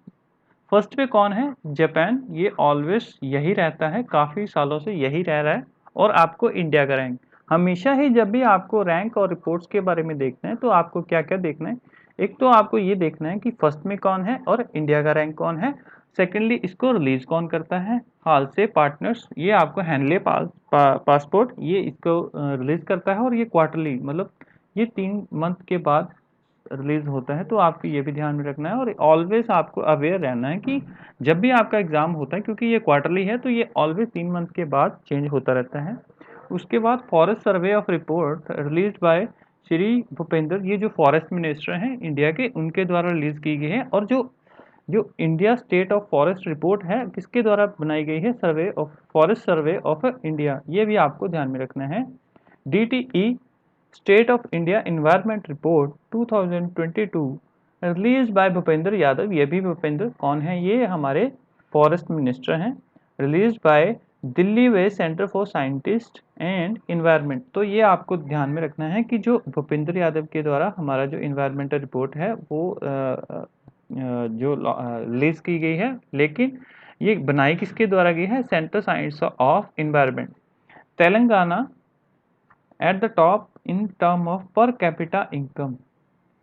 First पे कौन है, जापान, ये ऑलवेज यही रहता है, काफ़ी सालों से यही रह रहा है। और आपको इंडिया का रैंक हमेशा ही, जब भी आपको रैंक और रिपोर्ट्स के बारे में देखना है तो आपको क्या क्या देखना है, एक तो आपको ये देखना है कि फर्स्ट में कौन है और इंडिया का रैंक कौन है। सेकेंडली इसको रिलीज कौन करता है, हाल से पार्टनर्स, ये आपको हैंडले पासपोर्ट ये इसको रिलीज करता है। और ये क्वार्टरली मतलब ये 3 मंथ के बाद रिलीज होता है। तो आपको ये भी ध्यान में रखना है और ऑलवेज आपको अवेयर रहना है कि जब भी आपका एग्जाम होता है, क्योंकि ये क्वार्टरली है तो ये ऑलवेज 3 मंथ के बाद चेंज होता रहता है। उसके बाद forest survey of report release by Shri Bhupendra, ये जो फॉरेस्ट मिनिस्टर हैं इंडिया के, उनके द्वारा रिलीज की गई है। और जो जो India state of forest report है किसके द्वारा बनाई गई है, survey of forest survey of India, ये भी आपको ध्यान में रखना है। DTE state of India environment report 2022 release by Bhupendra Yadav, ये भी भूपेंद्र कौन है, ये हमारे फॉरेस्ट मिनिस्टर हैं, release by Delhi way centre for scientist and environment. तो ये आपको ध्यान में रखना है कि जो भूपेंद्र यादव के द्वारा हमारा जो इन्वायरमेंटल रिपोर्ट है वो जो रिलीज की गई है, लेकिन ये बनाई किसके द्वारा गई है? Centre science of environment. Telangana at the top in term of per capita income,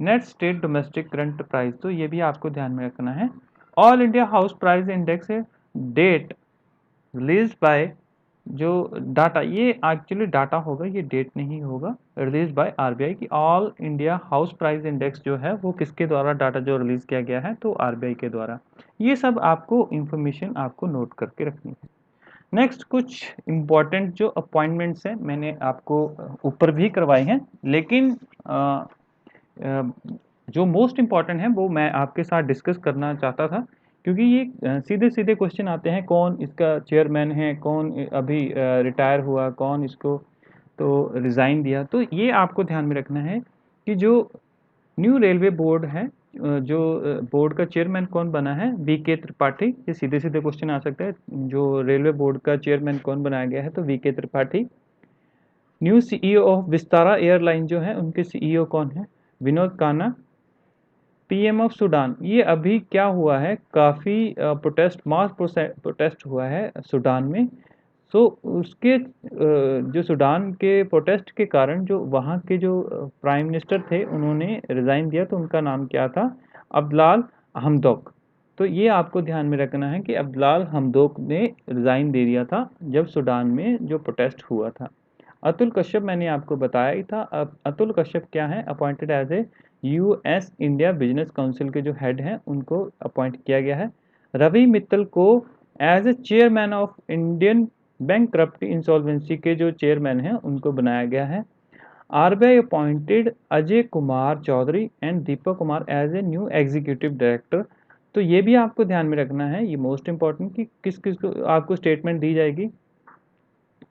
net state domestic current price. तो ये भी आपको ध्यान में रखना है। All India house price index है, डेट रिलीज बाय, जो डाटा, ये एक्चुअली डाटा होगा, ये डेट नहीं होगा, रिलीज बाय आरबीआई की। All India house price index जो है वो किसके द्वारा डाटा जो रिलीज किया गया है? तो आरबीआई के द्वारा। ये सब आपको इंफॉर्मेशन आपको नोट करके रखनी है। नेक्स्ट कुछ इम्पॉर्टेंट जो अपॉइंटमेंट्स हैं मैंने आपको ऊपर भी करवाए हैं, लेकिन जो मोस्ट इम्पॉर्टेंट है वो मैं आपके साथ डिस्कस करना चाहता था, क्योंकि ये सीधे सीधे क्वेश्चन आते हैं, कौन इसका चेयरमैन है, कौन अभी रिटायर हुआ, कौन इसको तो रिज़ाइन दिया। तो ये आपको ध्यान में रखना है कि जो न्यू रेलवे बोर्ड है, जो बोर्ड का चेयरमैन कौन बना है? वीके त्रिपाठी। ये सीधे सीधे क्वेश्चन आ सकते हैं, जो रेलवे बोर्ड का चेयरमैन कौन बनाया गया है? तो VK Tripathi. New CEO of Vistara airline जो है, उनके सीईओ कौन है? Vinod Khanna. PM of Sudan, ये अभी क्या हुआ है, काफ़ी प्रोटेस्ट, मास प्रोटेस्ट हुआ है सूडान में। सो उसके जो सूडान के प्रोटेस्ट के कारण जो वहाँ के जो प्राइम मिनिस्टर थे उन्होंने रिज़ाइन दिया, तो उनका नाम क्या था? अब्दुल्लाह हमदौक। तो ये आपको ध्यान में रखना है कि अब्दुल्लाह हमदौक ने रिज़ाइन दे दिया था जब सूडान में जो प्रोटेस्ट हुआ था। अतुल कश्यप मैंने आपको बताया ही था। अब अतुल कश्यप क्या है? Appointed as a US India business council के जो हेड हैं उनको अपॉइंट किया गया है। रवि मित्तल को as a chairman of Indian bank insolvency के जो चेयरमैन हैं उनको बनाया गया है। RBI appointed Ajay Kumar Chaudhary and Deepak Kumar as a new executive director. तो ये भी आपको ध्यान में रखना है, ये मोस्ट इंपॉर्टेंट, कि किस किस को आपको स्टेटमेंट दी जाएगी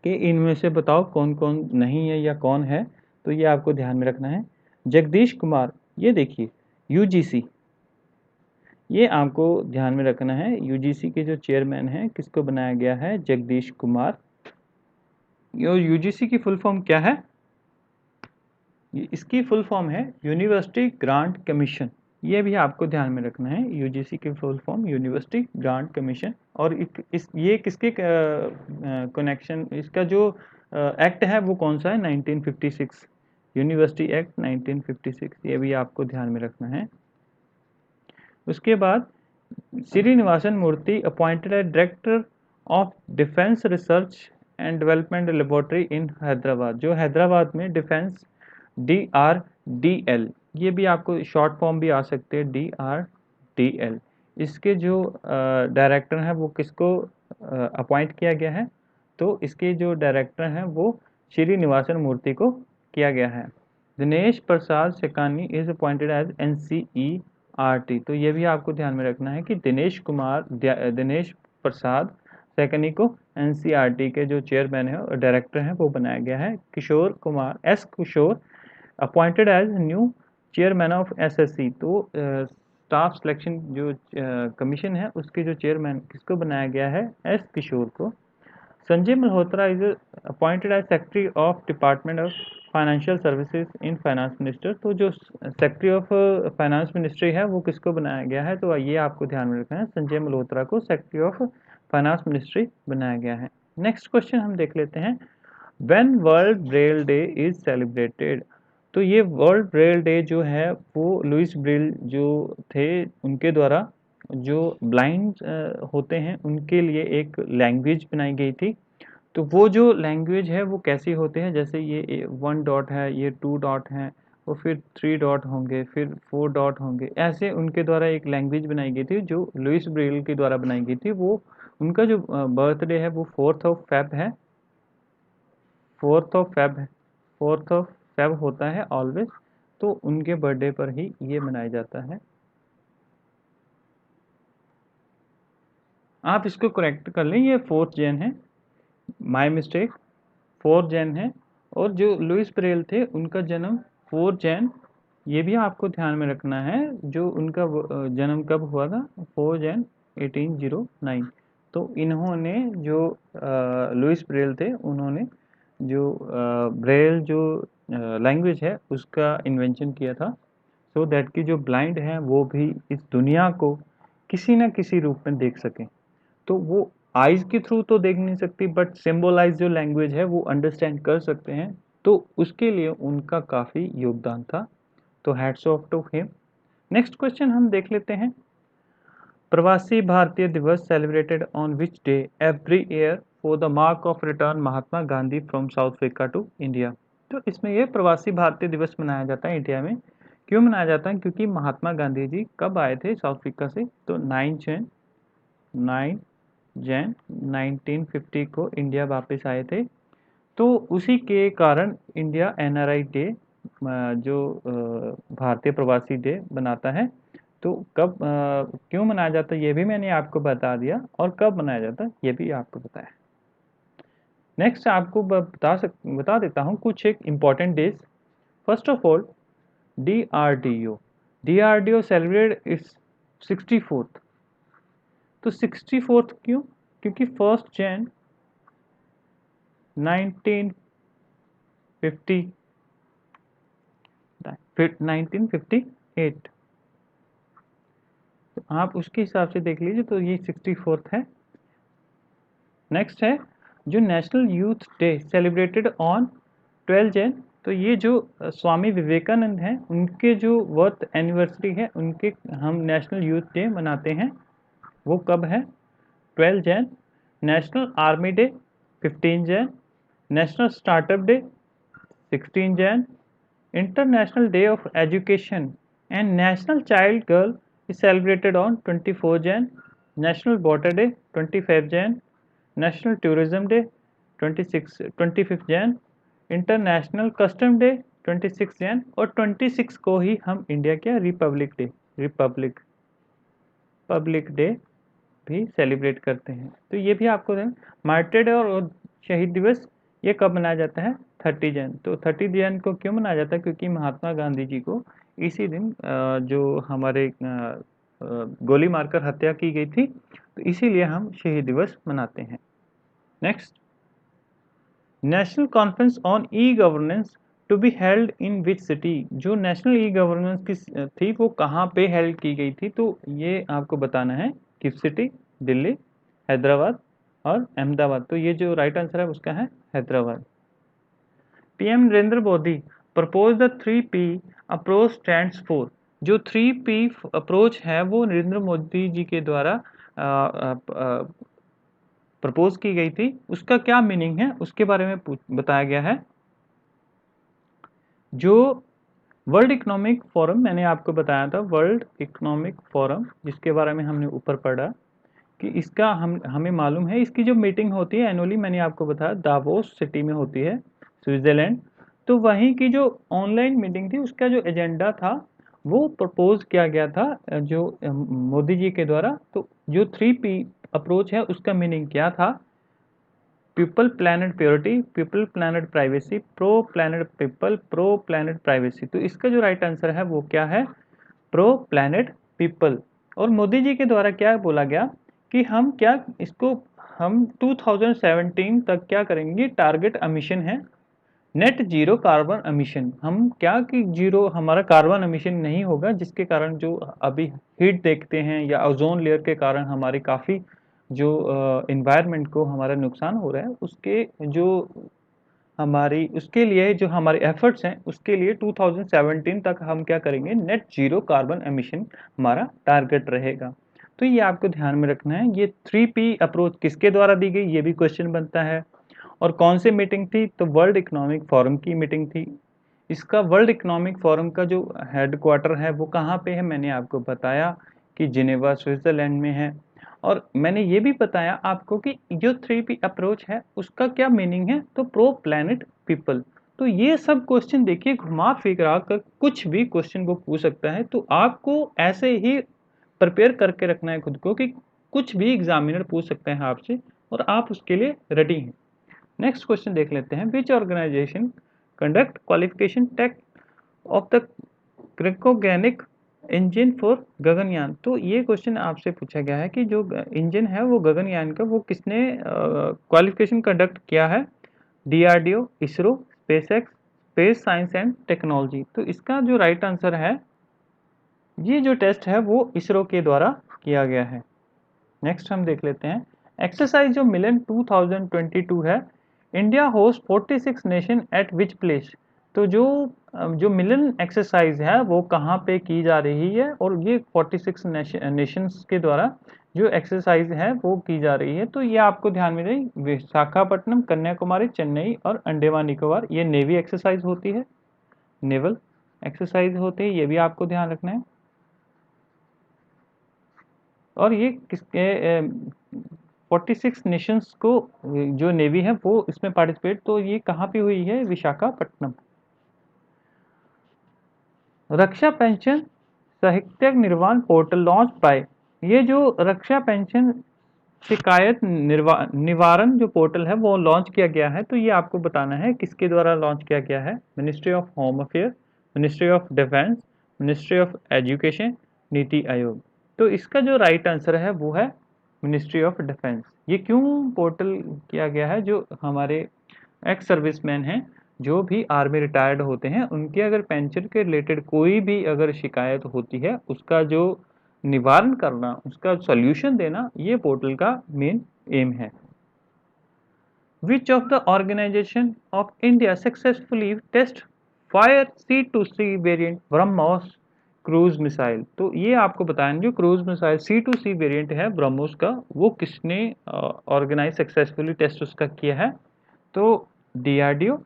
कि इनमें से बताओ कौन कौन नहीं है या कौन है। तो ये आपको ध्यान में रखना है। जगदीश कुमार, ये देखिए यूजीसी, ये आपको ध्यान में रखना है। यूजीसी के जो चेयरमैन हैं किसको बनाया गया है? जगदीश कुमार। यूजीसी की फुल फॉर्म क्या है? इसकी फुल फॉर्म है यूनिवर्सिटी ग्रांट कमीशन। ये भी आपको ध्यान में रखना है, यूजीसी की full form university grant commission. और ये किसके कनेक्शन, इसका जो एक्ट है वो कौन सा है? 1956, यूनिवर्सिटी एक्ट 1956। ये भी आपको ध्यान में रखना है। उसके बाद Srinivasan Murthy appointed as director of defence research and development laboratory in Hyderabad. जो हैदराबाद में डिफेंस DRDL, ये भी आपको शॉर्ट फॉर्म भी आ सकते हैं DRDL। इसके जो डायरेक्टर हैं वो किसको अपॉइंट किया गया है? तो इसके जो डायरेक्टर हैं वो श्रीनिवासन मूर्ति को किया गया है। Dinesh Prasad Shekhani is appointed as NCERT। तो ये भी आपको ध्यान में रखना है कि दिनेश प्रसाद शेखानी को NCERT के जो चेयरमैन है और डायरेक्टर हैं वो बनाया गया है। Kishore Kumar Kishore appointed as new chairman of SSC। तो स्टाफ सिलेक्शन जो कमीशन है उसके जो चेयरमैन किसको बनाया गया है? किशोर को। Sanjay Malhotra is appointed as secretary of department of financial services in finance minister. तो जो सेक्रेटरी ऑफ फाइनेंस मिनिस्ट्री है वो किसको बनाया गया है? तो ये आपको ध्यान में रखना है, संजय मल्होत्रा को सेक्रेटरी ऑफ फाइनेंस मिनिस्ट्री बनाया गया है। नेक्स्ट क्वेश्चन हम देख लेते हैं, when world Braille day is celebrated. तो ये वर्ल्ड ब्रेल डे जो है वो लुइस ब्रेल जो थे उनके द्वारा जो ब्लाइंड होते हैं उनके लिए एक लैंग्वेज बनाई गई थी। तो वो जो लैंग्वेज है वो कैसी होते हैं, जैसे ये 1 डॉट है, ये 2 डॉट है, और फिर 3 डॉट होंगे, फिर 4 डॉट होंगे, ऐसे उनके द्वारा एक लैंग्वेज बनाई गई थी जो लुइस ब्रेल के द्वारा बनाई गई थी। वो उनका जो बर्थडे है वो 4th ऑफ फेब है, 4th ऑफ फेब है, 4th ऑफ फेब होता है ऑलवेज। तो उनके बर्थडे पर ही ये मनाया जाता है। आप इसको करेक्ट कर लें, ये 4th जैन है, माय मिस्टेक, 4 जैन है। और जो लुइस ब्रेल थे उनका जन्म 4 जैन, ये भी आपको ध्यान में रखना है, जो उनका जन्म कब हुआ था? 4 जैन 1809। तो इन्होंने जो लुइस ब्रेल थे, उन्होंने जो ब्रेल जो लैंग्वेज है उसका इन्वेंशन किया था, सो दैट कि जो ब्लाइंड हैं वो भी इस दुनिया को किसी न किसी रूप में देख सकें। तो वो आइज़ के थ्रू तो देख नहीं सकती, बट सिंबलाइज जो लैंग्वेज है वो अंडरस्टैंड कर सकते हैं, तो उसके लिए उनका काफ़ी योगदान था। तो hats off to him. Next question हम देख लेते हैं। Pravasi Bharatiya Divas celebrated on which day every year for the mark of return Mahatma Gandhi from South Africa to India. तो इसमें ये प्रवासी भारतीय दिवस मनाया जाता है इंडिया में। क्यों मनाया जाता है? क्योंकि महात्मा गांधी जी कब आए थे साउथ अफ्रीका से? तो 9 जैन 1950 को इंडिया वापस आए थे। तो उसी के कारण इंडिया एनआरआई डे, जो भारतीय प्रवासी डे बनाता है। तो कब क्यों मनाया जाता है ये भी मैंने आपको बता दिया, और कब मनाया जाता है ये भी आपको बताया। नेक्स्ट आपको बता देता हूँ कुछ एक important days. First of all DRDO। DRDO celebrate it's 64th। तो 64th क्यों? क्योंकि 1 जैन 1958, तो आप उसके हिसाब से देख लीजिए, तो ये 64th है। नेक्स्ट है जो national youth day celebrated on 12 Jain. तो ये जो स्वामी विवेकानंद हैं उनके जो बर्थ एनिवर्सरी है, उनके हम नेशनल यूथ डे मनाते हैं। वो कब है? 12 Jain. National army day 15 Jain. National startup day 16 Jain. International day of education and national child girl is celebrated on 24 Jan. National Water Day 25 Jan. National Tourism Day 25 Jan. International custom day 26 Jain. और 26 को ही हम India के Republic day भी celebrate करते हैं। तो ये भी आपको मार्टर डे और शहीद दिवस ये कब मनाया जाता है? 30 जैन। तो 30 जैन को क्यों मनाया जाता है? क्योंकि महात्मा गांधी जी को इसी दिन जो हमारे गोली मारकर हत्या की गई थी, तो इसीलिए हम शहीद दिवस मनाते हैं। Next, national conference on e governance to be held in which city. जो नेशनल ई गवर्नेंस की थी वो कहाँ पे हेल्ड की गई थी? तो ये आपको बताना है। किस सिटी? दिल्ली, हैदराबाद और अहमदाबाद। तो ये जो राइट आंसर है उसका है Hyderabad. PM Narendra Modi propose the 3P approach stands for. जो 3P अप्रोच है वो नरेंद्र मोदी जी के द्वारा प्रपोज की गई थी। उसका क्या मीनिंग है उसके बारे में बताया गया है। जो वर्ल्ड इकोनॉमिक फोरम मैंने आपको बताया था, वर्ल्ड इकोनॉमिक फोरम जिसके बारे में हमने ऊपर पढ़ा कि इसका हमें मालूम है, इसकी जो मीटिंग होती है एनुअली, मैंने आपको बताया दावोस सिटी में होती है, स्विट्जरलैंड। तो वहीं की जो ऑनलाइन मीटिंग थी उसका जो एजेंडा था वो प्रपोज किया गया था जो मोदी जी के द्वारा। तो जो 3P अप्रोच है उसका मीनिंग क्या था? People planet purity, people planet privacy, pro planet people, pro planet privacy. तो इसका जो राइट आंसर है वो क्या है? Pro planet people. और मोदी जी के द्वारा क्या बोला गया कि हम क्या इसको हम 2017 तक क्या करेंगे? टारगेट एमिशन है नेट जीरो कार्बन एमिशन। हम क्या कि जीरो हमारा कार्बन एमिशन नहीं होगा, जिसके कारण जो अभी हीट देखते हैं या ओजोन लेयर के कारण हमारी काफ़ी जो इन्वायरमेंट को हमारा नुकसान हो रहा है, उसके जो हमारी उसके लिए जो हमारे एफर्ट्स हैं उसके लिए 2017 तक हम क्या करेंगे? नेट जीरो कार्बन एमिशन हमारा टारगेट रहेगा। तो ये आपको ध्यान में रखना है। ये 3P अप्रोच किसके द्वारा दी गई ये भी क्वेश्चन बनता है। और कौन सी मीटिंग थी? तो वर्ल्ड इकोनॉमिक फोरम की मीटिंग थी। इसका वर्ल्ड इकोनॉमिक फोरम का जो हेडक्वार्टर है वो कहाँ पे है? मैंने आपको बताया कि जिनेवा स्विट्जरलैंड में है। और मैंने ये भी बताया आपको कि जो 3P अप्रोच है उसका क्या मीनिंग है? तो प्रो प्लैनेट पीपल। तो ये सब क्वेश्चन देखिए घुमा फिरा कर कुछ भी क्वेश्चन को पूछ सकता है, तो आपको ऐसे ही प्रिपेयर करके रखना है खुद को कि कुछ भी एग्जामिनर पूछ सकते हैं आपसे और आप उसके लिए रेडी हैं। नेक्स्ट क्वेश्चन देख लेते हैं। Which organisation conduct qualification test of the cryogenic engine for Gaganyaan, तो ये क्वेश्चन आपसे पूछा गया है कि जो इंजन है वो गगनयान का, वो किसने क्वालिफिकेशन कंडक्ट किया है? DRDO, ISRO, SpaceX, space science and technology. तो इसका जो राइट आंसर है, ये जो टेस्ट है वो इसरो के द्वारा किया गया है। नेक्स्ट हम देख लेते हैं एक्सरसाइज जो मिलन 2022 है, India host 46 nation eight which place. तो जो मिलन एक्सरसाइज है वो कहाँ पे की जा रही है, और ये 46 नेशंस के द्वारा जो एक्सरसाइज है वो की जा रही है। तो ये आपको ध्यान में रहे, विशाखापट्टनम, कन्याकुमारी, चेन्नई और अंडमान निकोबार, ये नेवी एक्सरसाइज होती है, नेवल एक्सरसाइज होती है, ये भी आपको ध्यान रखना है। और ये किसके 46 नेशंस को जो नेवी है वो इसमें पार्टिसिपेट, तो ये कहाँ पे हुई है? विशाखापट्टनम। रक्षा पेंशन साहित्यिक निर्वाण पोर्टल लॉन्च बाय, ये जो रक्षा पेंशन शिकायत निवारण जो पोर्टल है वो लॉन्च किया गया है। तो ये आपको बताना है किसके द्वारा लॉन्च किया गया है? Ministry of home affair, ministry of defence, ministry of education, नीति आयोग। तो इसका जो राइट आंसर है वो है मिनिस्ट्री ऑफ डिफेंस। ये क्यों पोर्टल किया गया है? जो हमारे एक्स सर्विसमैन हैं, जो भी आर्मी रिटायर्ड होते हैं, उनके अगर पेंशन के रिलेटेड कोई भी अगर शिकायत होती है, उसका जो निवारण करना, उसका सॉल्यूशन देना, ये पोर्टल का मेन एम है। Which of the organisation of India successfully test fire C2C variant BrahMos cruise missile. तो ये आपको बताया, जो क्रूज मिसाइल C2C वेरिएंट है ब्रह्मोस का, वो किसने ऑर्गेनाइज सक्सेसफुली टेस्ट उसका किया है? तो DRDO,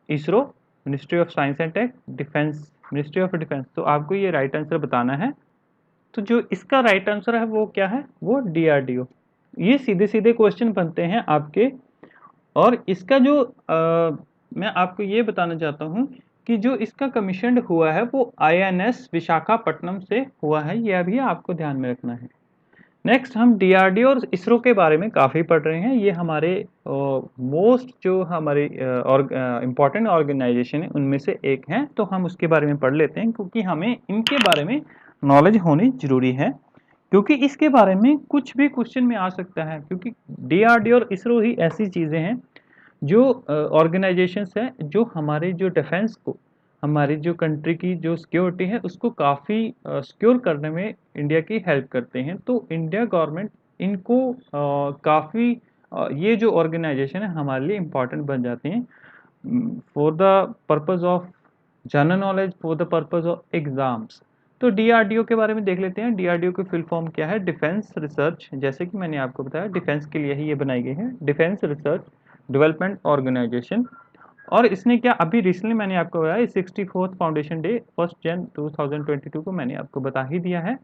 ISRO, ministry of science and tech, defence, ministry of defence. तो आपको ये राइट आंसर बताना है। तो जो इसका राइट आंसर है वो क्या है? वो डीआरडीओ। ये सीधे सीधे क्वेश्चन बनते हैं आपके। और इसका जो मैं आपको ये बताना चाहता हूँ कि जो इसका कमीशन हुआ है वो आईएनएस विशाखापट्टनम से हुआ है, यह भी आपको ध्यान में रखना है। नेक्स्ट हम डीआरडीओ और इसरो के बारे में काफ़ी पढ़ रहे हैं। ये हमारे मोस्ट जो हमारे इम्पॉर्टेंट ऑर्गेनाइजेशन है उनमें से एक हैं, तो हम उसके बारे में पढ़ लेते हैं, क्योंकि हमें इनके बारे में नॉलेज होनी जरूरी है, क्योंकि इसके बारे में कुछ भी क्वेश्चन में आ सकता है। क्योंकि डीआरडीओ और इसरो ही ऐसी चीज़ें हैं जो ऑर्गेनाइजेशंस हैं जो हमारे जो डिफेंस को, हमारी जो कंट्री की जो सिक्योरिटी है उसको काफ़ी सिक्योर करने में इंडिया की हेल्प करते हैं। तो इंडिया गवर्नमेंट इनको काफ़ी ये जो ऑर्गेनाइजेशन है हमारे लिए इम्पॉर्टेंट बन जाते हैं for the purpose of general knowledge, for the purpose of exams. तो डीआरडीओ के बारे में देख लेते हैं। डीआरडीओ की फुल फॉर्म क्या है? डिफेंस रिसर्च, जैसे कि मैंने आपको बताया डिफेंस के लिए ही ये बनाई गई है, डिफेंस रिसर्च डेवलपमेंट ऑर्गेनाइजेशन। और इसने क्या, अभी रिसेंटली मैंने आपको बताया 64th फाउंडेशन डे 1 जनवरी 2022 को मैंने आपको बता ही दिया है।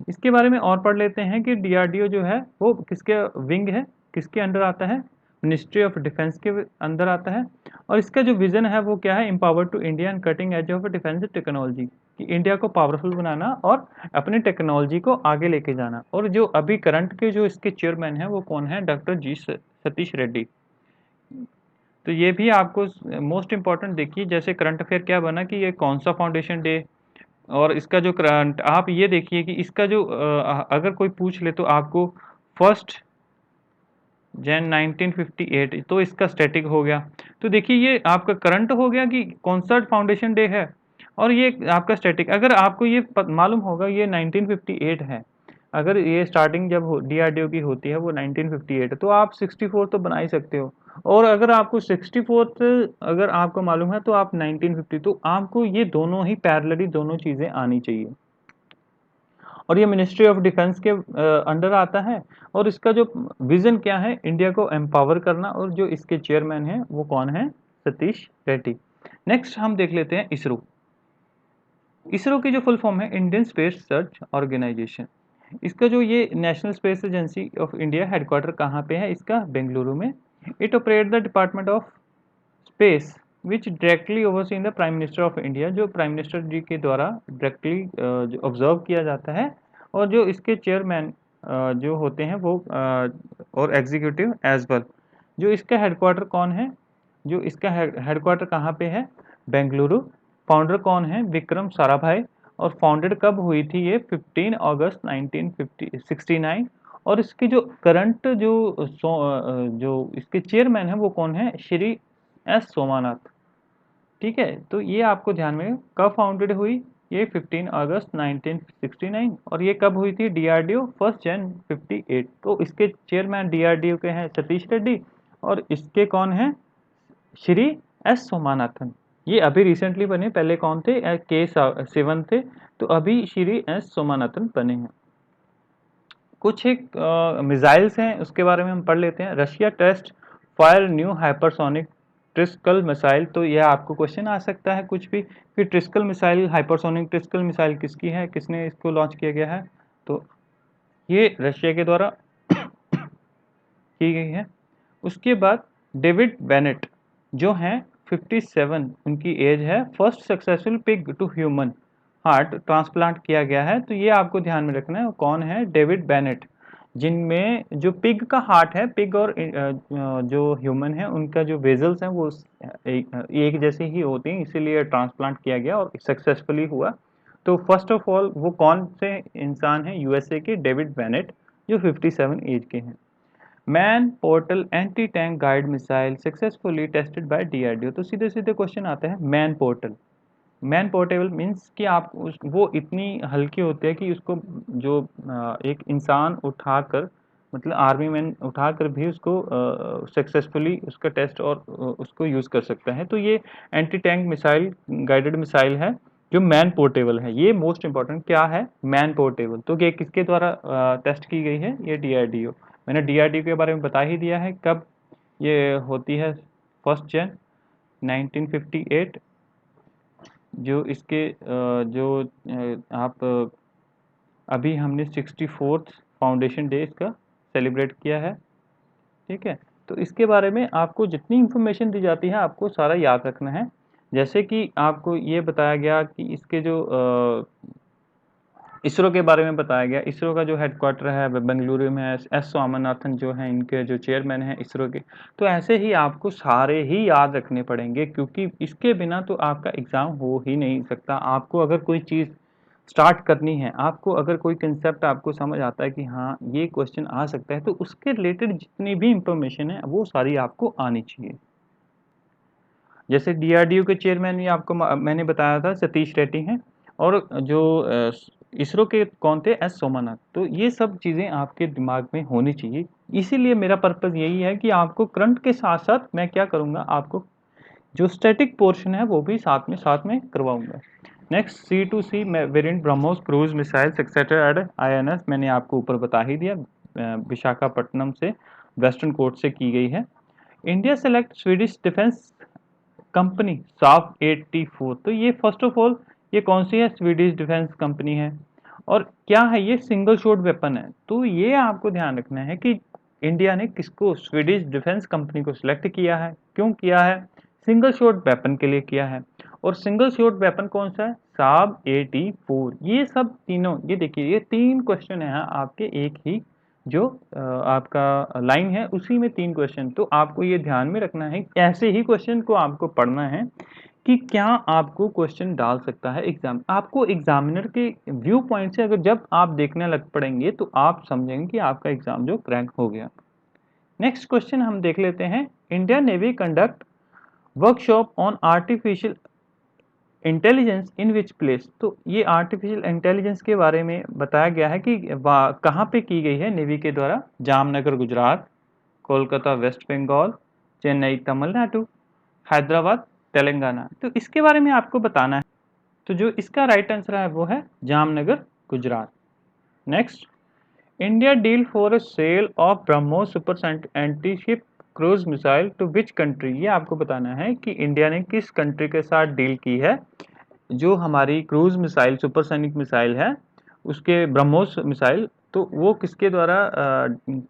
इसके बारे में और पढ़ लेते हैं कि डीआरडीओ जो है वो किसके विंग है, किसके अंडर आता है? मिनिस्ट्री ऑफ डिफेंस के अंदर आता है। और इसका जो विजन है वो क्या है? Empower to India and cutting edge of defence technology, कि इंडिया को पावरफुल बनाना और अपनी टेक्नोलॉजी को आगे लेके जाना। और जो अभी करंट के जो इसके चेयरमैन हैं वो कौन है? डॉक्टर जी सतीश रेड्डी। तो ये भी आपको मोस्ट इम्पॉर्टेंट देखिए, जैसे करंट अफेयर क्या बना कि ये कौन सा फाउंडेशन डे, और इसका जो करंट आप ये देखिए कि इसका जो अगर कोई पूछ ले तो आपको 1 जनवरी 1958, तो इसका स्टैटिक हो गया। तो देखिए ये आपका करंट हो गया कि कौन सा फाउंडेशन डे है, और ये आपका स्टैटिक। अगर आपको ये मालूम होगा ये 1958 है, अगर ये स्टार्टिंग जब डीआरडीओ की होती है वो 1958, तो आप 64 तो बना ही सकते हो। और अगर आपको 64 अगर आपको मालूम है तो आप 1950, तो आपको ये दोनों ही पैरेलली दोनों चीज़ें आनी चाहिए। और ये मिनिस्ट्री ऑफ डिफेंस के अंडर आता है। और इसका जो विजन क्या है? इंडिया को एम्पावर करना। और जो इसके चेयरमैन हैं वो कौन है? सतीश रेड्डी। नेक्स्ट हम देख लेते हैं इसरो। इसरो की जो फुल फॉर्म है इंडियन स्पेस रिसर्च ऑर्गेनाइजेशन। इसका जो ये national space agency of India headquarter कहाँ पे है? इसका बेंगलुरु में। It operate the department of space which directly overseen the prime minister of India, जो प्राइम मिनिस्टर जी के द्वारा डायरेक्टली ऑब्जर्व किया जाता है। और जो इसके चेयरमैन जो होते हैं वो और एग्जीक्यूटिव एज वेल। जो इसका हेडक्वार्टर कौन है? जो इसका हेडक्वार्टर कहाँ पे है? बेंगलुरु। फाउंडर कौन है? विक्रम साराभाई। और फाउंडेड कब हुई थी ये 15 अगस्त 1969। और इसकी जो करंट जो इसके चेयरमैन है वो कौन है, श्री एस सोमानाथ। ठीक है, तो ये आपको ध्यान में, कब फाउंडेड हुई ये 15 अगस्त 1969, और ये कब हुई थी डीआरडीओ 1 जनवरी 58। तो इसके चेयरमैन डीआरडीओ के हैं सतीश रेड्डी, और इसके कौन है, श्री एस सोमानाथन। ये अभी रिसेंटली बने, पहले कौन थे, के सेवन थे, तो अभी श्री एस सोमानाथन बने हैं। कुछ एक मिसाइल्स हैं उसके बारे में हम पढ़ लेते हैं। Russia test fire new hypersonic ट्रिस्कल मिसाइल। तो यह आपको क्वेश्चन आ सकता है कुछ भी कि ट्रिस्कल मिसाइल, हाइपरसोनिक ट्रिस्कल मिसाइल किसकी है, किसने इसको लॉन्च किया गया है, तो ये रशिया के द्वारा की गई है। उसके बाद डेविड बेनेट जो हैं 57, उनकी एज है, first successful pig to human heart transplant किया गया है। तो ये आपको ध्यान में रखना है, कौन है, डेविड बेनेट, जिनमें जो पिग का हार्ट है, पिग और जो ह्यूमन है उनका जो वेजल्स हैं वो एक जैसे ही होते हैं, इसीलिए ट्रांसप्लांट किया गया और सक्सेसफुली हुआ। तो फर्स्ट ऑफ ऑल वो कौन से इंसान हैं, यूएसए के डेविड बेनेट, जो 57 एज के हैं। Man portal anti tank guide missile successfully tested by DRDO. तो सीधे सीधे क्वेश्चन आता है, man portal, man portable means कि आप वो इतनी हल्की होती है कि उसको जो एक इंसान उठाकर, मतलब आर्मी मैन उठाकर भी उसको सक्सेसफुली उसका टेस्ट और उसको यूज़ कर सकता है। तो ये anti tank missile guided missile है जो मैन पोर्टेबल है। ये मोस्ट इंपॉर्टेंट क्या है, मैन पोर्टेबल। तो ये किसके द्वारा टेस्ट की गई है, ये डीआरडीओ। मैंने डीआरडीओ के बारे में बता ही दिया है, कब ये होती है, 1 जनवरी 1958। जो इसके जो आप अभी हमने 64th फाउंडेशन डे इसका सेलिब्रेट किया है। ठीक है, तो इसके बारे में आपको जितनी इंफॉर्मेशन दी जाती है आपको सारा याद रखना है। जैसे कि आपको ये बताया गया कि इसके जो इसरो के बारे में बताया गया, इसरो का जो हेडक्वार्टर है बेंगलुरु में है, एस स्वामीनाथन जो हैं इनके जो चेयरमैन हैं इसरो के। तो ऐसे ही आपको सारे ही याद रखने पड़ेंगे, क्योंकि इसके बिना तो आपका एग्ज़ाम हो ही नहीं सकता। आपको अगर कोई चीज़ स्टार्ट करनी है, आपको अगर कोई कंसेप्ट आपको समझ आता है कि हाँ ये क्वेश्चन आ सकता है, तो उसके रिलेटेड जितनी भी इंफॉर्मेशन है वो सारी आपको आनी चाहिए। जैसे डीआरडीओ के चेयरमैन भी आपको मैंने बताया था सतीश रेड्डी हैं, और जो इसरो के कौन थे, एस सोमानाथ। तो ये सब चीज़ें आपके दिमाग में होनी चाहिए। इसीलिए मेरा पर्पज़ यही है कि आपको करंट के साथ साथ मैं क्या करूँगा, आपको जो स्टैटिक पोर्शन है वो भी साथ में करवाऊंगा। Next C2C variant BrahMos cruise missile etcetera INS, मैंने आपको ऊपर बता ही दिया, विशाखापट्टनम से वेस्टर्न कोर्ट से की गई है। India select Swedish defence company साफ 84। तो ये फर्स्ट ऑफ ऑल ये कौन सी है, स्वीडिश डिफेंस कंपनी है, और क्या है, ये सिंगल शॉट वेपन है। तो ये आपको ध्यान रखना है कि इंडिया ने किसको, स्वीडिश डिफेंस कंपनी को सिलेक्ट किया है, क्यों किया है, सिंगल शॉट वेपन के लिए किया है। और सिंगल शॉट वेपन कौन सा है, साब 84। ये सब तीनों, ये देखिए ये 3 क्वेश्चन है आपके, एक ही जो आपका लाइन है उसी में 3 क्वेश्चन। तो आपको ये ध्यान में रखना है, ऐसे ही क्वेश्चन को आपको पढ़ना है कि क्या आपको क्वेश्चन डाल सकता है एग्जाम। आपको एग्जामिनर के व्यू पॉइंट से अगर जब आप देखने लग पड़ेंगे तो आप समझेंगे कि आपका एग्जाम जो क्रैक हो गया। नेक्स्ट क्वेश्चन हम देख लेते हैं, India navy conduct workshop on artificial intelligence in which place. तो ये आर्टिफिशियल इंटेलिजेंस के बारे में बताया गया है कि कहाँ पे की गई है नेवी के द्वारा, जामनगर गुजरात, कोलकाता वेस्ट बंगाल, चेन्नई तमिलनाडु, हैदराबाद तेलंगाना। तो इसके बारे में आपको बताना है। तो जो इसका राइट आंसर है वो है Jamnagar Gujarat. Next, India deal for a sale of BrahMos super antiship cruise missile to which country. ये आपको बताना है कि इंडिया ने किस कंट्री के साथ डील की है, जो हमारी क्रूज मिसाइल सुपरसोनिक मिसाइल है उसके ब्रह्मोस मिसाइल, तो वो किसके द्वारा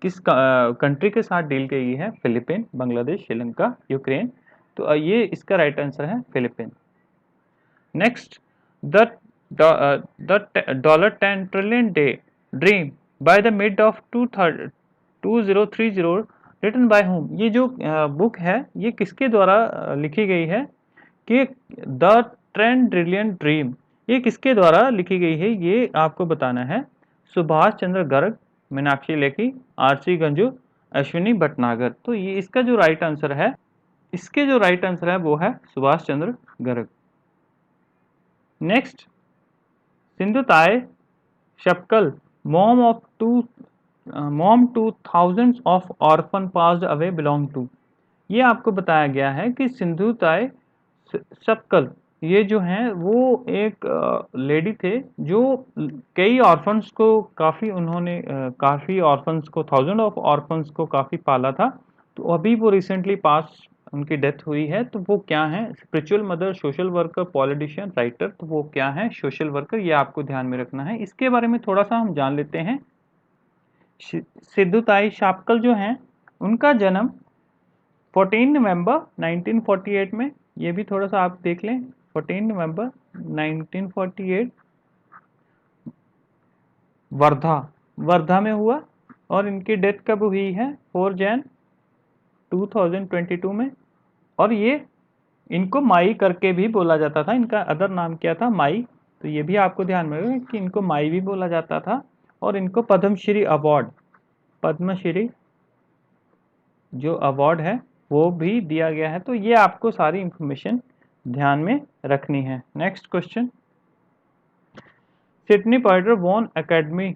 किस कंट्री के साथ डील की गई है, फिलीपीन, बांग्लादेश, श्रीलंका, यूक्रेन। तो ये इसका राइट आंसर है Philippine. Next, the $10 trillion day dream by the mid of 2030 written by home. ये जो बुक है ये किसके द्वारा लिखी गई है कि द 10 ट्रिलियन ड्रीम, ये किसके द्वारा लिखी गई है ये आपको बताना है। सुभाष चंद्र गर्ग, मीनाक्षी लेखी, आरसी गंजू, अश्विनी भटनागर। तो ये इसका जो राइट आंसर है, इसके जो राइट आंसर है वो है Subhash Chandra Garg. Next, Sindhutai Sapkal, mom of to mom to thousands of orphan passed away belong to. ये आपको बताया गया है कि सिंधु ताई शपकल ये जो हैं वो एक लेडी थे जो कई ऑर्फन्स को काफ़ी उन्होंने काफ़ी ऑर्फन्स को, थाउजेंड ऑफ ऑर्फन्स को काफ़ी पाला था। तो अभी वो रिसेंटली पास उनकी डेथ हुई है। तो वो क्या है? Spiritual mother, social worker, politician, writer. तो वो क्या है? Social worker. ये आपको ध्यान में रखना है। इसके बारे में थोड़ा सा हम जान लेते हैं। सिद्धू ताई शापकल जो हैं उनका जन्म 14 नवंबर 1948 में, ये भी थोड़ा सा आप देख लें, 14 नवंबर 1948 वर्धा में हुआ। और इनकी डेथ कब हुई है? 4 जैन 2022 में। और ये इनको माई करके भी बोला जाता था। इनका अदर नाम क्या था? माई। तो ये भी आपको ध्यान में रखना कि इनको माई भी बोला जाता था। और इनको पद्मश्री अवार्ड, पद्मश्री जो अवार्ड है वो भी दिया गया है। तो ये आपको सारी इंफॉर्मेशन ध्यान में रखनी है। Next question, Sydney poetry won academy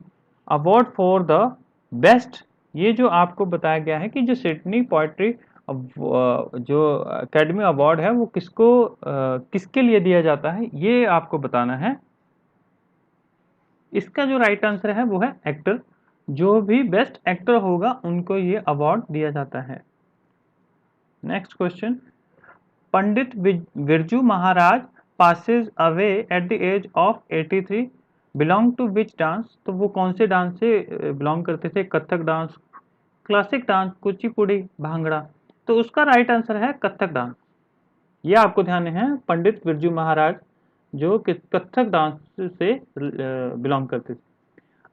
award for the best. ये जो आपको बताया गया है कि जो सिडनी पोएट्री जो एकेडमी अवार्ड है वो किसको किसके लिए दिया जाता है, ये आपको बताना है। इसका जो राइट आंसर है वो है एक्टर। जो भी बेस्ट एक्टर होगा उनको ये अवार्ड दिया जाता है। Next question, Pandit Birju Maharaj passes away at the age of 83 belong to which dance. तो वो कौन से डांस से बिलोंग करते थे? Kathak dance, classic dance, Kuchipudi, bhangra. तो उसका राइट आंसर है कथक डांस। ये आपको ध्यान है, पंडित बिरजू महाराज जो कथक डांस से बिलोंग करते थे।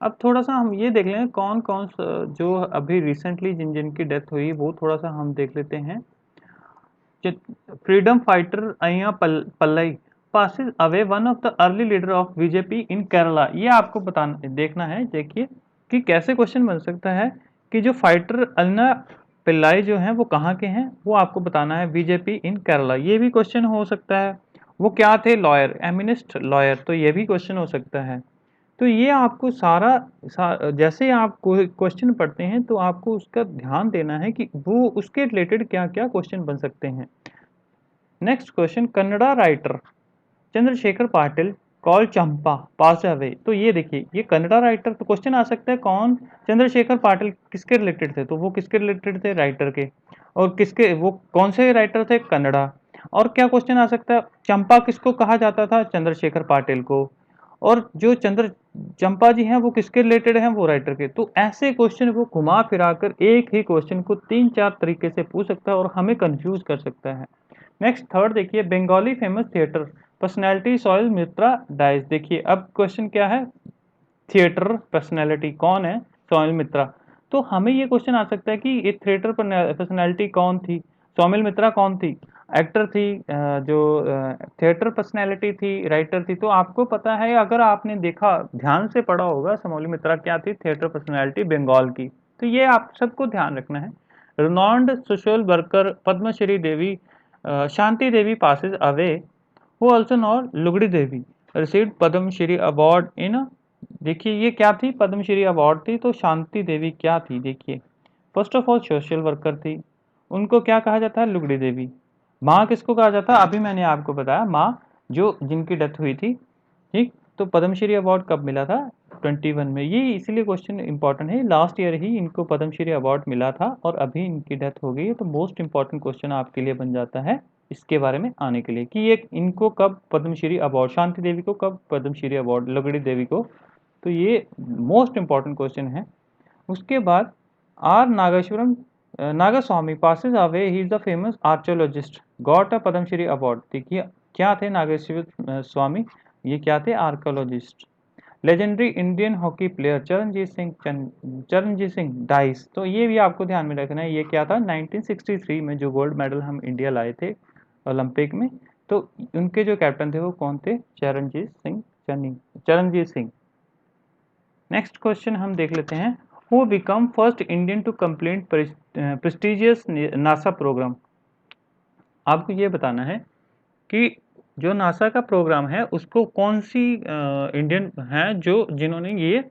अब थोड़ा सा हम ये देख लें कौन कौन जो अभी रिसेंटली जिन जिन की डेथ हुई वो थोड़ा सा हम देख लेते हैं। Freedom fighter Ayya Pillai passes away, one of the early leader of BJP in Kerala. ये आपको बताना देखना है। देखिए कि कैसे क्वेश्चन बन सकता है कि जो फाइटर अय्या पिल्लाई जो हैं वो कहाँ के हैं, वो आपको बताना है। बीजेपी इन केरला, ये भी क्वेश्चन हो सकता है। वो क्या थे? Lawyer, eminent lawyer. तो ये भी क्वेश्चन हो सकता है। तो ये आपको जैसे आप क्वेश्चन पढ़ते हैं तो आपको उसका ध्यान देना है कि वो उसके रिलेटेड क्या क्या क्वेश्चन बन सकते हैं। Next question, Kannada writer Chandrashekhar Patil call Champa pass away. तो ये देखिए, ये कन्नड़ा राइटर, तो क्वेश्चन आ सकता है कौन? चंद्रशेखर पाटिल किसके रिलेटेड थे? तो वो किसके रिलेटेड थे? राइटर के। और किसके, वो कौन से राइटर थे? कन्नड़ा। और क्या क्वेश्चन आ सकता है? चंपा किसको कहा जाता था? चंद्रशेखर पाटिल को। और जो चंपा जी हैं वो किसके रिलेटेड हैं? वो राइटर के। तो ऐसे क्वेश्चन को घुमा फिरा कर एक ही क्वेश्चन को 3-4 तरीके से पूछ सकता है और हमें कंफ्यूज कर सकता है। नेक्स्ट थर्ड देखिए, Bengali famous theatre personality Sohel Mitra dies. देखिए अब क्वेश्चन क्या है? थिएटर पर्सनैलिटी कौन है? सोहेल मित्रा। तो हमें ये क्वेश्चन आ सकता है कि ये थिएटर पर्सनैलिटी कौन थी? सोहेल मित्रा कौन थी? एक्टर थी, जो थिएटर पर्सनैलिटी थी, राइटर थी। तो आपको पता है, अगर आपने देखा ध्यान से पढ़ा होगा, सोहेल मित्रा क्या थी? थिएटर पर्सनैलिटी बंगाल की। तो ये आप सबको ध्यान रखना है। Renowned social worker Padmashri Devi Shanti Devi passes away, who also known Lugdi Devi received Padma Shri award in. देखिए ये क्या थी? पद्म श्री अवार्ड थी। तो शांति देवी क्या थी? देखिए first of all social worker थी, उनको क्या कहा जाता है? लुगड़ी देवी। माँ किसको कहा जाता है? अभी मैंने आपको बताया, माँ जो जिनकी डेथ हुई थी। ठीक, तो पद्मश्री अवार्ड कब मिला था? 21 में। ये इसलिए क्वेश्चन इंपॉर्टेंट है, लास्ट ईयर ही इनको पद्मश्री अवार्ड मिला था और अभी इनकी डेथ हो गई है। तो मोस्ट इंपॉर्टेंट क्वेश्चन आपके लिए बन जाता है इसके बारे में आने के लिए कि ये इनको कब पद्मश्री अवार्ड, शांति देवी को कब पद्मश्री अवार्ड, लुगड़ी देवी को। तो ये मोस्ट इंपॉर्टेंट क्वेश्चन है। उसके बाद R Nageswaram Nagaswamy passes away, he is the famous archaeologist got a Padmashri award. देखिए क्या थे नागेश्वर स्वामी? ये क्या थे? Archaeologist. Legendary Indian hockey player Charanjit Singh dies. तो ये भी आपको ध्यान में रखना है। ये क्या था? 1963 में जो गोल्ड मेडल हम इंडिया लाए थे ओलंपिक में, तो उनके जो कैप्टन थे वो कौन थे? चरणजीत सिंह चन्नी, चरणजीत सिंह। नेक्स्ट क्वेश्चन हम देख लेते हैं, who become first Indian to complete prestigious NASA programme. आपको ये बताना है कि जो नासा का प्रोग्राम है उसको कौन सी इंडियन है जो जिन्होंने ये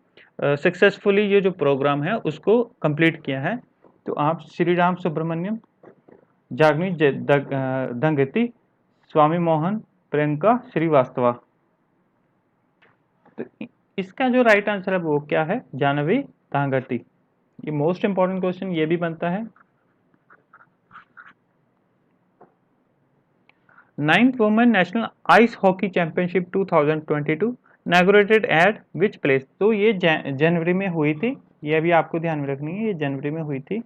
सक्सेसफुली ये जो प्रोग्राम है उसको कंप्लीट किया है। तो आप श्री राम सुब्रमण्यम, जागनी दंगती, स्वामी मोहन, प्रियंका श्रीवास्तवा। तो इसका जो राइट आंसर है वो क्या है? जानवी तांगती। ये मोस्ट इंपॉर्टेंट क्वेश्चन ये भी बनता है। 9th women national ice hockey championship 2022 inaugurated eight which place. तो ये जनवरी में हुई थी, ये भी आपको ध्यान में रखनी है, ये जनवरी में हुई थी।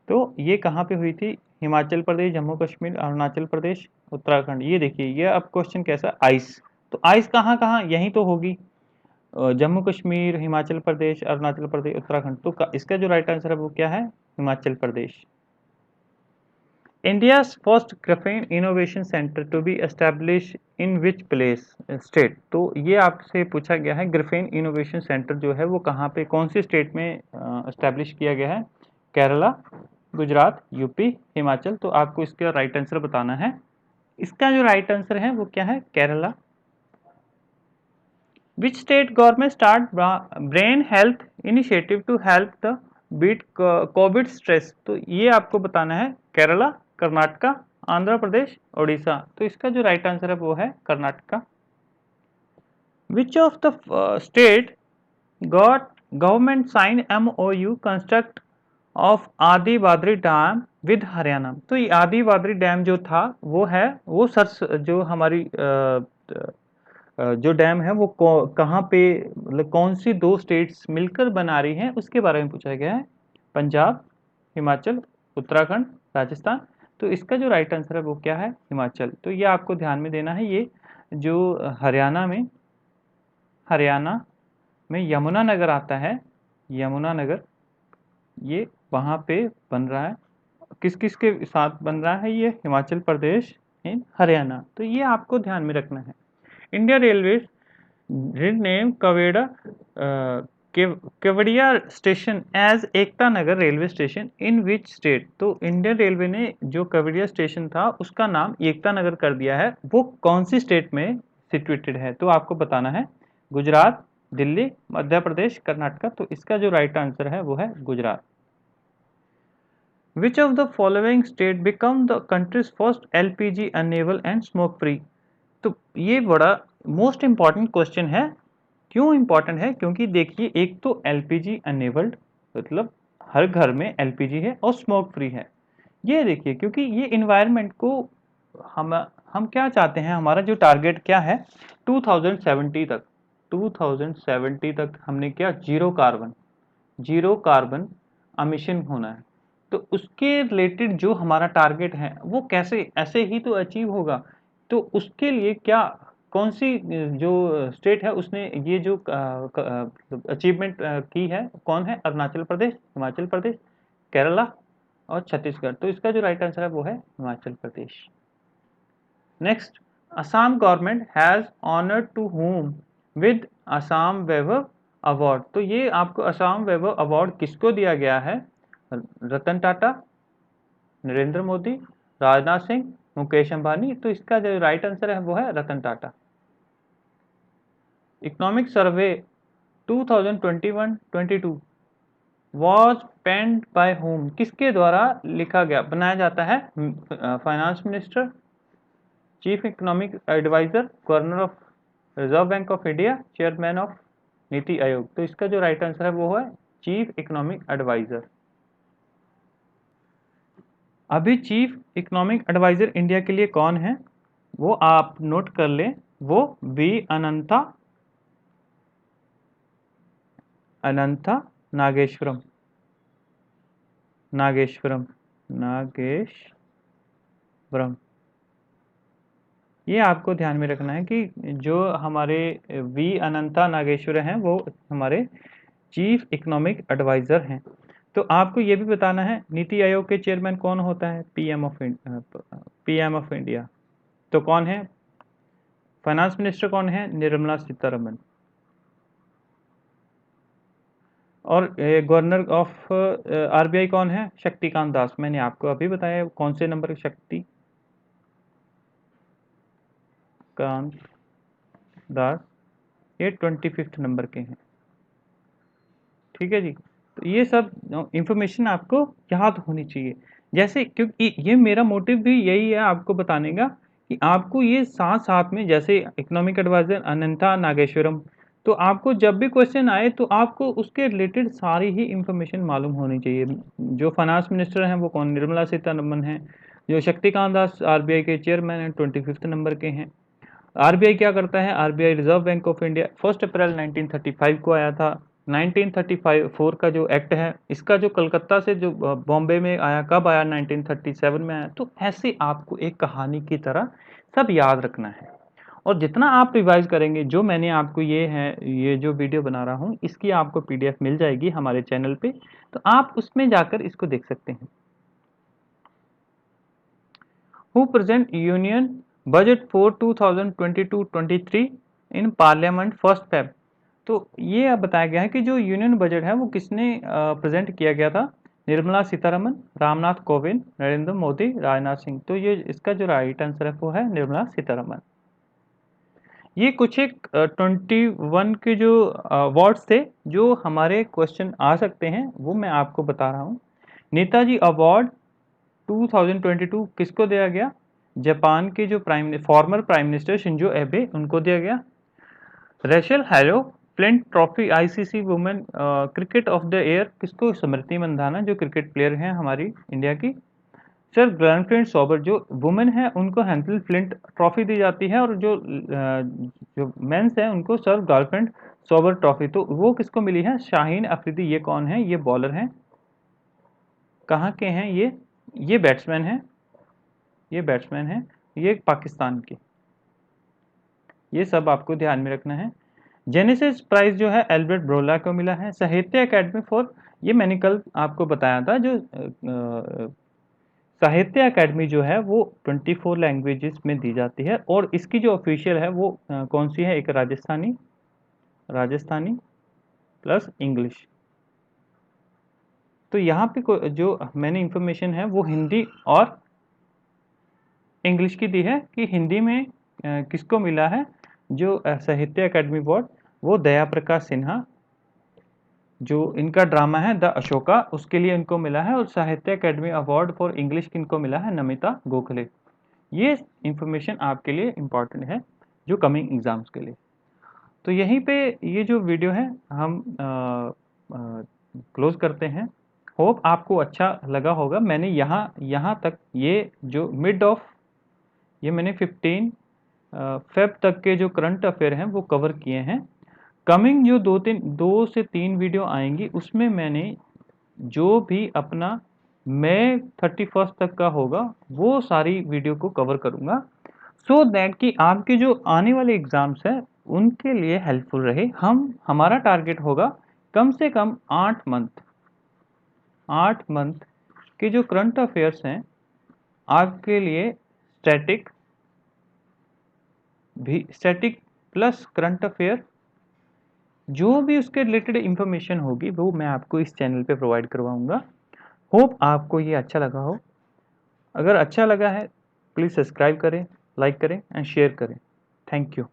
तो ये कहाँ पे हुई थी? हिमाचल प्रदेश, जम्मू कश्मीर, अरुणाचल प्रदेश, उत्तराखंड। ये देखिए, ये अब क्वेश्चन कैसा, आइस, तो आइस कहाँ कहाँ, यहीं तो होगी, जम्मू कश्मीर, हिमाचल प्रदेश, अरुणाचल प्रदेश, उत्तराखंड। तो इसका जो राइट आंसर है वो क्या है? Himachal Pradesh. India first graphene innovation centre to be establish in which place state. तो ये आपसे पूछा गया है, ग्राफेन इनोवेशन सेंटर जो है वो कहाँ पे, कौन सी स्टेट में एस्टेब्लिश किया गया है? केरला, गुजरात, यूपी, हिमाचल। तो आपको इसका राइट आंसर बताना है। इसका जो राइट आंसर है वो क्या है? Kerala. Which state government start brain health initiative to help the beat COVID stress? तो ये आपको बताना है, केरला, कर्नाटका, आंध्र प्रदेश, ओडिशा। तो इसका जो राइट आंसर है वो है Karnataka. Which of the state got government sign MOU construct of आदि बादरी डैम विद हरियाणा। तो ये आदि बादरी डैम जो था वो है, वो सर जो हमारी जो डैम है वो कहाँ पे, मतलब कौन सी दो स्टेट्स मिलकर बना रही हैं उसके बारे में पूछा गया है। पंजाब, हिमाचल, उत्तराखंड, राजस्थान। तो इसका जो राइट आंसर है वो क्या है? हिमाचल। तो ये आपको ध्यान में देना है, ये जो हरियाणा में यमुनानगर आता है, यमुनानगर, ये वहाँ पे बन रहा है। किस किस के साथ बन रहा है? ये हिमाचल प्रदेश इन हरियाणा। तो ये आपको ध्यान में रखना है। India railway rename Kevadia station as Ekta Nagar railway station in which state. तो इंडियन रेलवे ने जो केवड़िया स्टेशन था उसका नाम एकता नगर कर दिया है, वो कौन सी स्टेट में सिचुएटेड है? तो आपको बताना है, गुजरात, दिल्ली, मध्य प्रदेश, कर्नाटका। तो इसका जो राइट आंसर है वो है Gujarat. Which of the following state become the country's first LPG enabled and smoke free? तो ये बड़ा मोस्ट इंपॉर्टेंट क्वेश्चन है। क्यों इंपॉर्टेंट है? क्योंकि देखिए, एक तो एलपीजी अनेबल्ड, मतलब हर घर में एलपीजी है और स्मोक फ्री है। ये देखिए, क्योंकि ये इन्वायरमेंट को हम क्या चाहते हैं, हमारा जो टारगेट क्या है 2070 तक, 2070 तक हमने क्या, जीरो कार्बन एमिशन होना है। तो उसके रिलेटेड जो हमारा टारगेट है वो कैसे ऐसे ही तो अचीव होगा। तो उसके लिए क्या, कौन सी जो स्टेट है उसने ये जो अचीवमेंट की है, कौन है? अरुणाचल प्रदेश, हिमाचल प्रदेश, केरला और छत्तीसगढ़। तो इसका जो राइट आंसर है वो है Himachal Pradesh. Next, Assam government has honoured to whom with Assam Vaibhav award. तो ये आपको असम वैभव अवार्ड किसको दिया गया है? रतन टाटा, नरेंद्र मोदी, राजनाथ सिंह, मुकेश अंबानी। तो इसका जो राइट आंसर है वो है Ratan Tata. Economic survey 2021-22 was penned by whom, किसके द्वारा लिखा गया, बनाया जाता है? Finance minister, chief economic adviser, governor of Reserve Bank of India, chairman of NITI Aayog. तो इसका जो राइट आंसर है वो है चीफ इकोनॉमिक एडवाइजर। अभी चीफ इकोनॉमिक एडवाइजर इंडिया के लिए कौन है? वो आप नोट कर लें, वो वी अनंता नागेश्वरम। ये आपको ध्यान में रखना है कि जो हमारे वी अनंता नागेश्वर हैं वो हमारे चीफ इकोनॉमिक एडवाइजर हैं। तो आपको ये भी बताना है, नीति आयोग के चेयरमैन कौन होता है? PM of India. तो कौन है फाइनेंस मिनिस्टर? कौन है? निर्मला सीतारमन। और गवर्नर ऑफ आरबीआई कौन है? शक्तिकांत दास। मैंने आपको अभी बताया कौन से नंबर? शक्तिकांत दास, ये 25 नंबर के हैं। ठीक है जी। तो ये सब इंफॉर्मेशन आपको याद होनी चाहिए, जैसे क्योंकि ये मेरा मोटिव भी यही है आपको बताने का कि आपको ये साथ साथ में, जैसे इकोनॉमिक एडवाइजर अनंता नागेश्वरम, तो आपको जब भी क्वेश्चन आए तो आपको उसके रिलेटेड सारी ही इंफॉर्मेशन मालूम होनी चाहिए। जो फाइनेंस मिनिस्टर हैं वो कौन? निर्मला सीतारमन है। जो शक्तिकांत दास आरबीआई के चेयरमैन हैं, 25 नंबर के हैं। आरबीआई क्या करता है? RBI reserve Bank of India 1 अप्रैल 1935 को आया था। 1934 का जो एक्ट है, इसका जो कलकत्ता से जो बॉम्बे में आया, कब आया? 1937 में आया। तो ऐसे आपको एक कहानी की तरह सब याद रखना है, और जितना आप रिवाइज करेंगे, जो मैंने आपको ये जो वीडियो बना रहा हूँ, इसकी आपको पीडीएफ मिल जाएगी हमारे चैनल पे, तो आप उसमें जाकर इसको देख सकते हैं। Who present Union Budget for 2022-23 in parliament 1 Feb? तो ये अब बताया गया है कि जो यूनियन बजट है वो किसने प्रेजेंट किया गया था? निर्मला सीतारमन, रामनाथ कोविंद, नरेंद्र मोदी, राजनाथ सिंह। तो ये इसका जो राइट आंसर है वो है निर्मला सीतारमन। ये कुछ एक 21 के जो अवार्ड्स थे जो हमारे क्वेश्चन आ सकते हैं, वो मैं आपको बता रहा हूँ। नेताजी अवार्ड 2022 किसको दिया गया? जापान के जो फॉर्मर प्राइम मिनिस्टर शिंजो एबे, उनको दिया गया। Rachel hello flint trophy ICC women cricket of the year किसको? स्मृति मंधाना, जो क्रिकेट प्लेयर हैं हमारी इंडिया की। सर ग्लैनफील्ड सोबर, जो वुमेन है उनको हैंसल फ्लिंट ट्रॉफी दी जाती है, और जो मेंस हैं उनको सर गर्लफ्रेंड सोबर ट्रॉफी। तो वो किसको मिली है? शाहीन अफरीदी। ये कौन है? ये बॉलर हैं। कहाँ के हैं ये बैट्समैन हैं। ये बैट्समैन हैं, ये पाकिस्तान के। ये सब आपको ध्यान में रखना है। जेनेसिस प्राइज जो है एल्बर्ट ब्रोला को मिला है। साहित्य अकेडमी फॉर, ये मैंने कल आपको बताया था, जो साहित्य अकेडमी जो है वो 24 लैंग्वेजेस में दी जाती है, और इसकी जो ऑफिशियल है वो कौन सी है? एक राजस्थानी प्लस इंग्लिश। तो यहाँ पे जो मैंने इंफॉर्मेशन है वो हिंदी और इंग्लिश की दी है, कि हिंदी में किसको मिला है जो साहित्य अकेडमी अवार्ड? वो दया प्रकाश सिन्हा, जो इनका ड्रामा है द अशोका, उसके लिए इनको मिला है। और साहित्य अकेडमी अवार्ड फॉर इंग्लिश किनको मिला है? नमिता गोखले। ये इंफॉर्मेशन आपके लिए इम्पॉर्टेंट है जो कमिंग एग्जाम्स के लिए। तो यहीं पे ये जो वीडियो है हम क्लोज करते हैं। होप आपको अच्छा लगा होगा। मैंने यहाँ तक ये मैंने 15 फेब तक के जो करंट अफेयर हैं वो कवर किए हैं। कमिंग जो 2 से 3 वीडियो आएंगी, उसमें मैंने जो भी अपना मई 31 तक का होगा वो सारी वीडियो को कवर करूंगा, सो दैट कि आपके जो आने वाले एग्जाम्स हैं उनके लिए हेल्पफुल रहे। हमारा टारगेट होगा कम से कम 8 मंथ के जो करंट अफेयर्स हैं आपके लिए, स्टैटिक प्लस करंट अफेयर, जो भी उसके रिलेटेड इंफॉर्मेशन होगी वो मैं आपको इस चैनल पे प्रोवाइड करवाऊंगा। होप आपको ये अच्छा लगा हो। अगर अच्छा लगा है प्लीज़ सब्सक्राइब करें, लाइक करें एंड शेयर करें। Thank you.